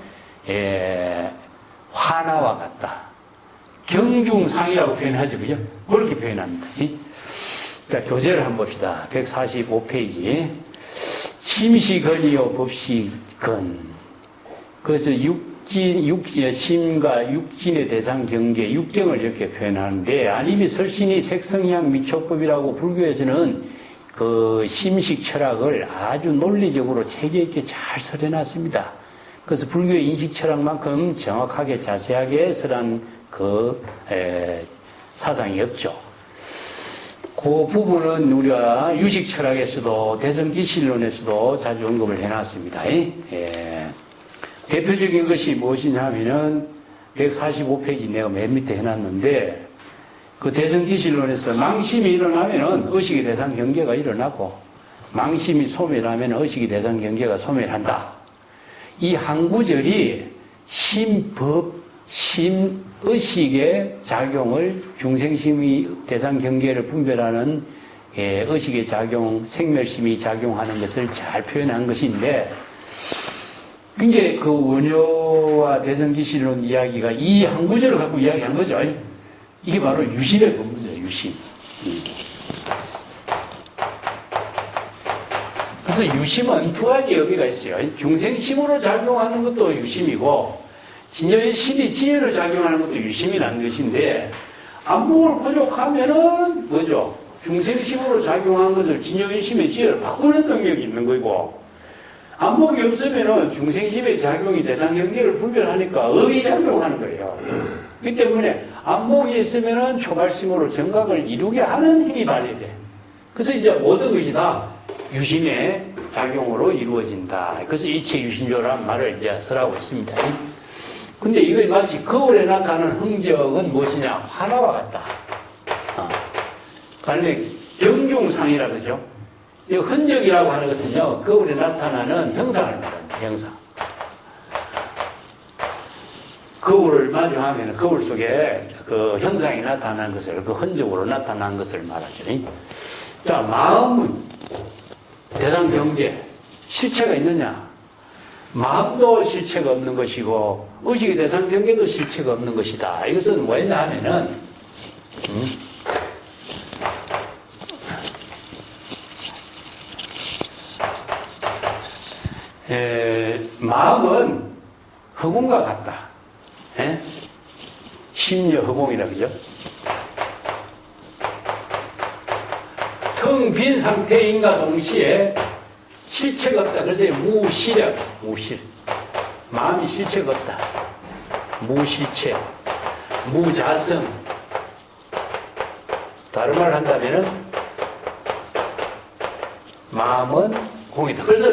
화나와 같다. 경중상이라고 표현하죠. 그죠? 그렇게 표현합니다. 자, 교재를 한번 봅시다. 145페이지. 심시건이요, 법시건. 그래서 심과 육진의 대상 경계, 육정을 이렇게 표현하는데, 아니면 설신이 색성향 미초법이라고 불교에서는 그 심식 철학을 아주 논리적으로 체계 있게 잘 설해놨습니다. 그래서 불교의 인식 철학만큼 정확하게 자세하게 설한 사상이 없죠. 그 부분은 우리가 유식 철학에서도 대성기실론에서도 자주 언급을 해놨습니다. 대표적인 것이 무엇이냐 하면은 145페이지 내가 맨 밑에 해놨는데, 그 대성기실론에서 망심이 일어나면은 의식의 대상 경계가 일어나고, 망심이 소멸하면 의식의 대상 경계가 소멸한다. 이 한 구절이 심법, 심의식의 작용을, 중생심의 대상 경계를 분별하는 의식의 작용, 생멸심이 작용하는 것을 잘 표현한 것인데, 이제 그 원효와 대성기실론 이야기가 이 한 구절을 갖고 이야기한 거죠. 이게 바로 유심의 본문이에요, 유심. 그래서 유심은 두 가지 의미가 있어요. 중생심으로 작용하는 것도 유심이고, 진여의 심이 지혜로 작용하는 것도 유심이라는 것인데, 안목을 부족하면은 뭐죠? 중생심으로 작용한 것을 진여의 심의 지혜로 바꾸는 능력이 있는 거고, 안목이 없으면은 중생심의 작용이 대상 경계를 분별하니까 의미 작용하는 거예요. 그렇기 때문에 안목이 있으면은 초발심으로 정각을 이루게 하는 힘이 발휘돼. 그래서 이제 모든 것이 다 유심의 작용으로 이루어진다. 그래서 이체 유심조라는 말을 이제 쓰라고 있습니다. 근데 이거 마치 거울에 나타나는 흔적은 무엇이냐? 화나와 같다. 그다음에 경중상이라 그러죠. 이 흔적이라고 하는 것은요, 거울에 나타나는 형상을 말합니다. 형상. 거울을 마주하면 거울 속에 그 형상이 나타나는 것을, 그 흔적으로 나타나는 것을 말하죠. 자, 마음은 대상 경계, 실체가 있느냐? 마음도 실체가 없는 것이고, 의식의 대상 경계도 실체가 없는 것이다. 이것은 뭐냐 하면은, 마음은 허공과 같다. 심려 허공이라 그죠? 텅 빈 상태인가 동시에 실체가 없다. 그래서 무시력, 무실. 마음이 실체가 없다. 무실체, 무자성. 다른 말을 한다면은 마음은 공이다. 그래서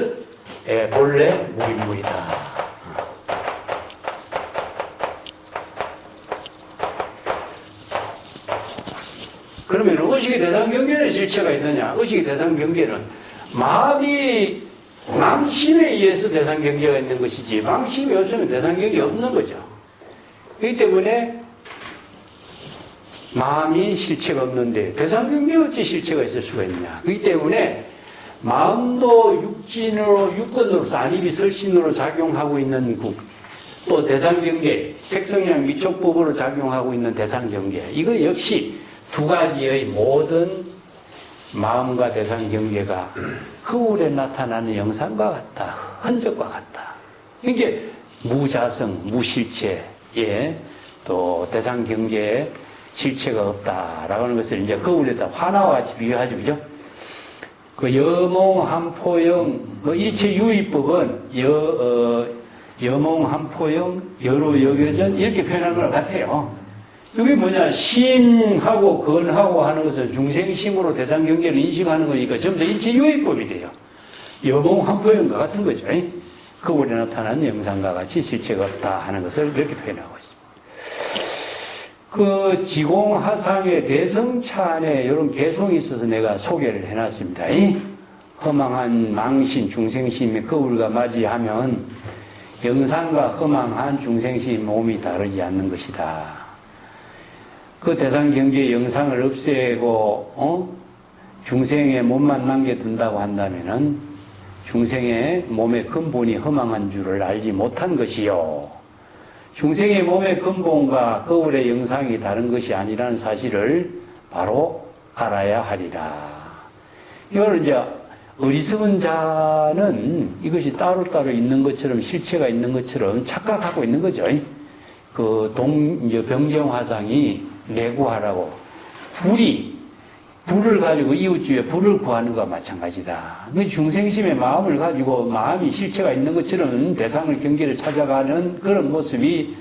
본래 무인물이다. 그러면 의식의 대상 경계는 실체가 있느냐? 의식의 대상 경계는 마음이 망심에 의해서 대상 경계가 있는 것이지 망심이 없으면 대상 경계가 없는 거죠. 그렇기 때문에 마음이 실체가 없는데 대상 경계가 어찌 실체가 있을 수가 있느냐? 그렇기 때문에 마음도 육건으로서 안입이 설신으로 작용하고 있는 또 대상 경계, 색성량 미촉법으로 작용하고 있는 대상 경계, 이거 역시 두 가지의 모든 마음과 대상 경계가 거울에 나타나는 영상과 같다. 흔적과 같다. 이게 무자성, 무실체에 또 대상 경계에 실체가 없다라고 하는 것을 이제 거울에다 화나와 같이 비교하죠. 그죠? 그 여몽한포영, 일체 유의법은 여몽한포영, 여로 여겨전 이렇게 표현하는 것 같아요. 이게 뭐냐, 심하고 건하고 하는 것은 중생심으로 대상 경계를 인식하는 거니까 전부 다 일체 유의법이 돼요. 여몽한포영과 같은 거죠. 거울에 나타나는 영상과 같이 실체가 없다 하는 것을 이렇게 표현하고 있습니다. 그 지공하상의 대성찬에 이런 개송이 있어서 내가 소개를 해놨습니다. 허망한 망신, 중생심의 거울과 맞이하면 영상과 허망한 중생심 몸이 다르지 않는 것이다. 그 대상 경계의 영상을 없애고 중생의 몸만 남겨둔다고 한다면은 중생의 몸의 근본이 허망한 줄을 알지 못한 것이요. 중생의 몸의 근본과 거울의 영상이 다른 것이 아니라는 사실을 바로 알아야 하리라. 이걸 이제 어리석은 자는 이것이 따로따로 있는 것처럼 실체가 있는 것처럼 착각하고 있는 거죠. 그 병정화상이 내구하라고 불을 가지고 이웃집에 불을 구하는 것과 마찬가지다. 중생심의 마음을 가지고 마음이 실체가 있는 것처럼 대상을 경계를 찾아가는 그런 모습이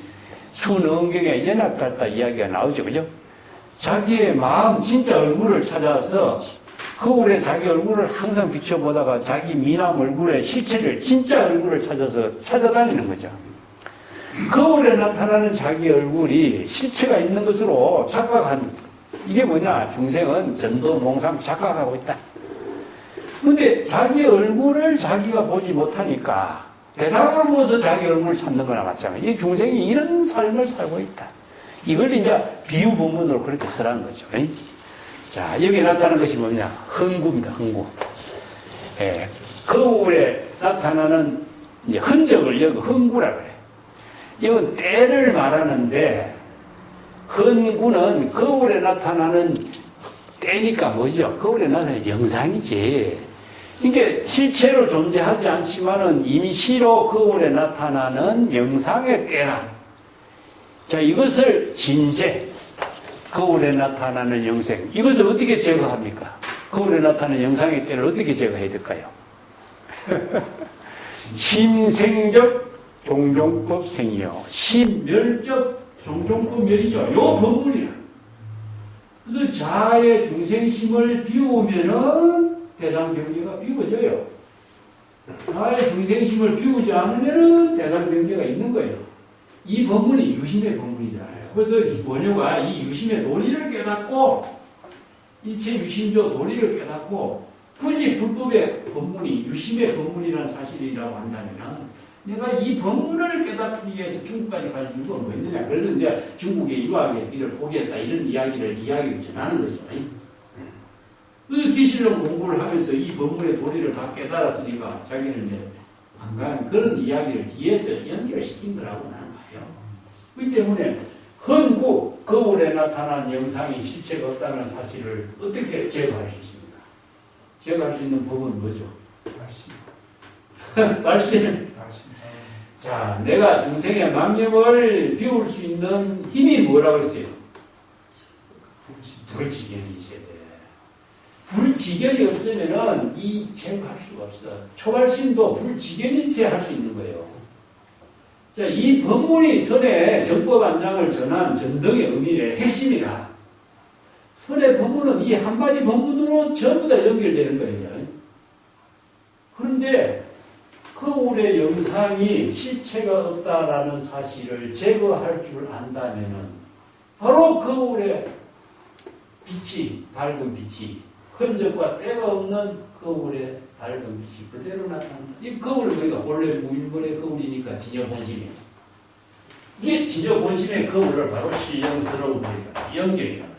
순응경에 연합같다 이야기가 나오죠. 그죠? 자기의 마음 진짜 얼굴을 찾아서 거울에 자기 얼굴을 항상 비춰보다가 자기 미남 얼굴의 실체를 진짜 얼굴을 찾아서 찾아다니는 거죠. 거울에 나타나는 자기 얼굴이 실체가 있는 것으로 착각하는 거죠. 이게 뭐냐? 중생은 전도 몽상 착각하고 있다. 근데 자기 얼굴을 자기가 보지 못하니까 대상을 보면서 자기 얼굴을 찾는 거나 마찬가지. 이 중생이 이런 삶을 살고 있다. 이걸 이제 비유 본문으로 그렇게 쓰라는 거죠. 자, 여기 나타나는 것이 뭐냐? 흥구입니다, 흥구. 거울에 나타나는 이제 흔적을 여기 흥구라 그래. 이건 때를 말하는데, 흔구는 거울에 나타나는 때니까 뭐죠? 거울에 나타나는 영상이지. 이게 실체로 존재하지 않지만은 임시로 거울에 나타나는 영상의 때라. 자, 이것을 진재, 거울에 나타나는 영생. 이것을 어떻게 제거합니까? 거울에 나타나는 영상의 때를 어떻게 제거해야 될까요? 심생적 종종법 생이요. 심멸적 종종법 멸이죠. 요 법문이야. 그래서 자의 중생심을 비우면은 대상 경계가 비워져요. 자의 중생심을 비우지 않으면은 대상 경계가 있는 거예요. 이 법문이 유심의 법문이잖아요. 그래서 이 원효가 이 유심의 논리를 깨닫고 일체 유심조 논리를 깨닫고 굳이 불법의 법문이 유심의 법문이라는 사실이라고 한다면 내가 이 법문을 깨닫기 위해서 중국까지 갈 이유가 뭐 있느냐. 그래서 이제 중국의 유학의 길을 포기했다. 이런 이야기를 전하는 거죠. 그 기실론 공부를 하면서 이 법문의 도리를 다 깨달았으니까 자기는 이제 한간 그런 이야기를 뒤에서 연결시킨 거라고 나는 봐요. 그렇기 때문에 흔구, 거울에 나타난 영상이 실체가 없다는 사실을 어떻게 제거할 수 있습니까? 제거할 수 있는 법은 뭐죠? 발심. 자, 내가 중생의 망념을 비울 수 있는 힘이 뭐라고 했어요? 불지견이 있어야 돼. 불지견이 없으면은 이 제거할 수가 없어. 초발심도 불지견이 있어야 할 수 있는 거예요. 자, 이 법문이 선의 정법안장을 전한 전등의 의미의 핵심이라. 선의 법문은 이 한마디 법문으로 전부 다 연결되는 거예요. 그런데 거울의 영상이 실체가 없다라는 사실을 제거할 줄 안다면은 바로 거울의 빛이, 밝은 빛이, 흔적과 때가 없는 거울의 밝은 빛이 그대로 나타난다. 이 거울은 우리가 원래 무인물의 거울이니까 진여본심이에요. 이게 진여본심의 거울을 바로 신령스러운 우리가 영경이라고 해요.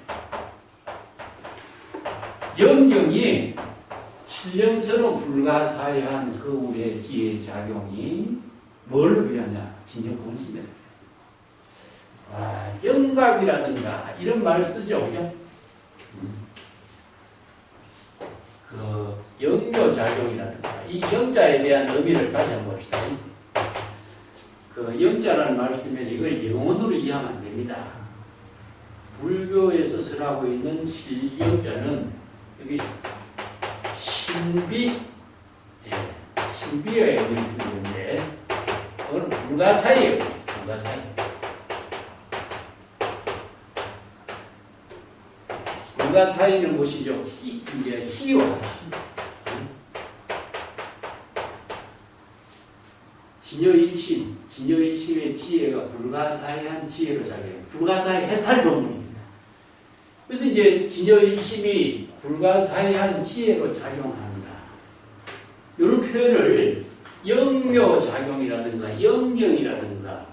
영경이 신령스러운 불가사의한 거울의 지혜 작용이 뭘 위하냐? 진여본심에. 영각이라든가 이런 말을 쓰죠, 그죠? 그 영묘작용이라든가 이 영자에 대한 의미를 다시 한번 봅시다. 그 영자라는 말을 쓰면 이걸 영혼으로 이해하면 안 됩니다. 불교에서 설하고 있는 실영자는 여기 신비, 신비의 의미인데 그건 불가사의예요. 불가사의. 불가사의는 무엇이죠? 희와 진여일심, 진여일심의 지혜가 불가사의한 지혜로 작용해요. 불가사의 해탈 법문입니다. 그래서 이제 진여일심이 불가사의한 지혜로 작용한다. 이런 표현을 영묘작용이라든가 영경이라든가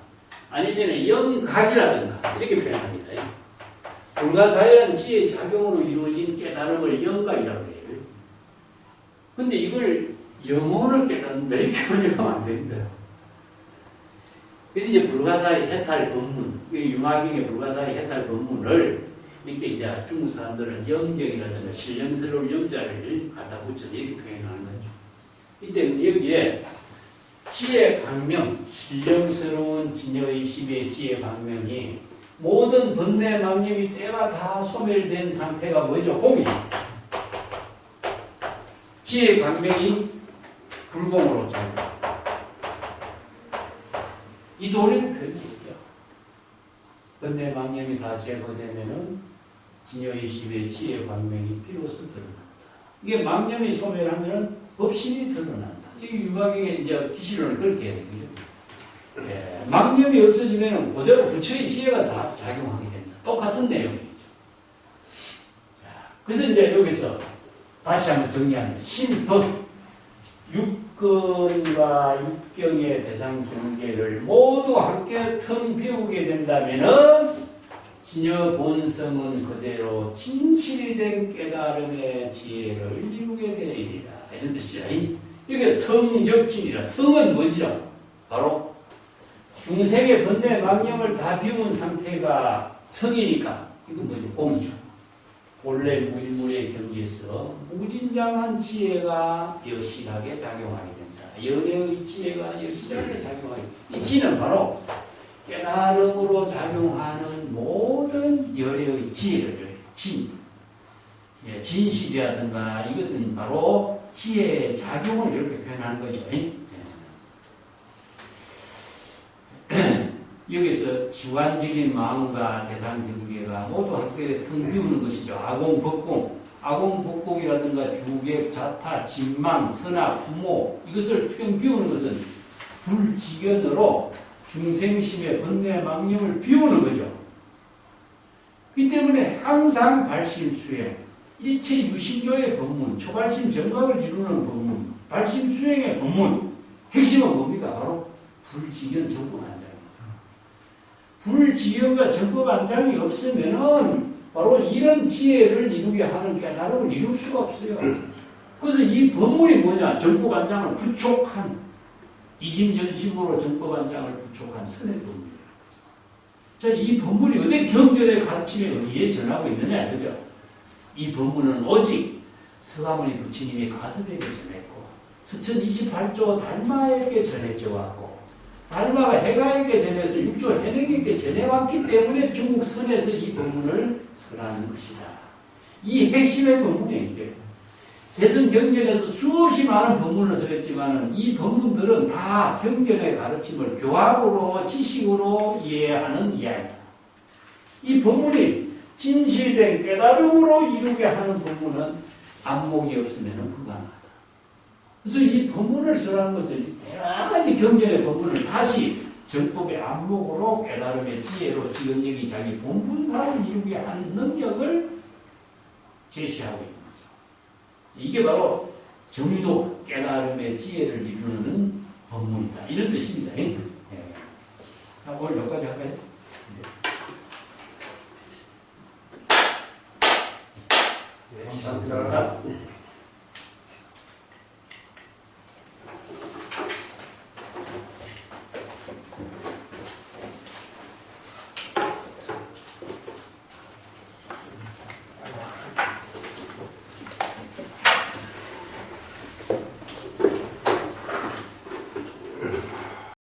아니면 영각이라든가 이렇게 표현합니다. 불가사의한 지혜의 작용으로 이루어진 깨달음을 영각이라고 해요. 근데 이걸 영혼을 깨닫는다 이렇게 번역하면 안 됩니다. 그래서 이제 불가사의 해탈 법문, 융화경의 불가사의 해탈 법문을 이렇게 이제 중국 사람들은 영경이라든가 신령스러운 영자를 갖다 붙여서 이렇게 표현하는 거죠. 이때 여기에 지혜 방명, 신령스러운 진여의 십의 지혜 방명이 모든 번뇌 망념이 때가 다 소멸된 상태가 뭐죠? 공이. 지혜 광명이 불공으로 작용. 이 도리를 표현했죠. 번뇌 망념이 다 제거되면은 진여의 십의 지혜 광명이 비로소 드러난다. 이게 망념이 소멸하면은 법신이 드러난다. 이 유학의 이제 기시론을 그렇게 해야 되거든요. 예, 망념이 없어지면 그대로 부처의 지혜가 다 작용하게 된다. 똑같은 내용이죠. 그래서 이제 여기서 다시 한번 정리합니다. 신법, 육근과 육경의 대상 경계를 모두 함께 텅 비우게 된다면은 진여 본성은 그대로 진실이 된 깨달음의 지혜를 이루게 되리라. 이런 뜻이야. 이게 성적진이라. 성은 뭐지요? 바로 중생의 번뇌 망념을 다 비운 상태가 성이니까 이건 뭐죠? 공이죠. 본래 무일물의 경지에서 무진장한 지혜가 여실하게 작용하게 된다. 열의 지혜가 여실하게 작용하게 된다. 이 지는 바로 깨달음으로 작용하는 모든 열의 지혜를 진, 진실이라든가 이것은 바로 지혜의 작용을 이렇게 표현하는 거죠. 여기서 지관적인 마음과 대상 경계가 모두 함께 텅 비우는 것이죠. 아공, 법공. 아공, 법공이라든가 주객, 자타, 진망, 선악, 부모 이것을 텅 비우는 것은 불지견으로 중생심의 번뇌 망념을 비우는 거죠. 이 때문에 항상 발심수행, 일체 유신조의 법문, 초발심 정각을 이루는 법문, 발심수행의 법문, 핵심은 뭡니까? 바로 불지견 정법안장입니다. 불지견과 정법안장이 없으면은 바로 이런 지혜를 이루게 하는 깨달음을 이룰 수가 없어요. 그래서 이 법문이 뭐냐? 정법안장을 부촉한 이심전심으로 정법안장을 부촉한 선의 법문이에요. 자, 이 법문이 어디 경전의 가르침에 의해 전하고 있느냐, 그죠? 이 법문은 오직 서가모니 부처님이 가섭에게 전했고, 스천 28조 달마에게 전해져 왔고, 달마가 해가에게 전해서 육조 해능에게 전해왔기 때문에 중국 선에서 이 법문을 설하는 것이다. 이 핵심의 법문이에요, 이게. 대승 경전에서 수없이 많은 법문을 설했지만 이 법문들은 다 경전의 가르침을 교학으로 지식으로 이해하는 이야기다. 이 법문이 진실된 깨달음으로 이루게 하는 법문은 안목이 없으면 불가능하다. 그래서 이 법문을 설하는 것은 여러 가지 경전의 법문을 다시 정법의 안목으로 깨달음의 지혜로 지금 여기 자기 본분사를 이루게 하는 능력을 제시하고 있는 거죠. 이게 바로 정의도 깨달음의 지혜를 이루는 법문이다. 이런 뜻입니다. 오늘 여기까지 할까요? 네.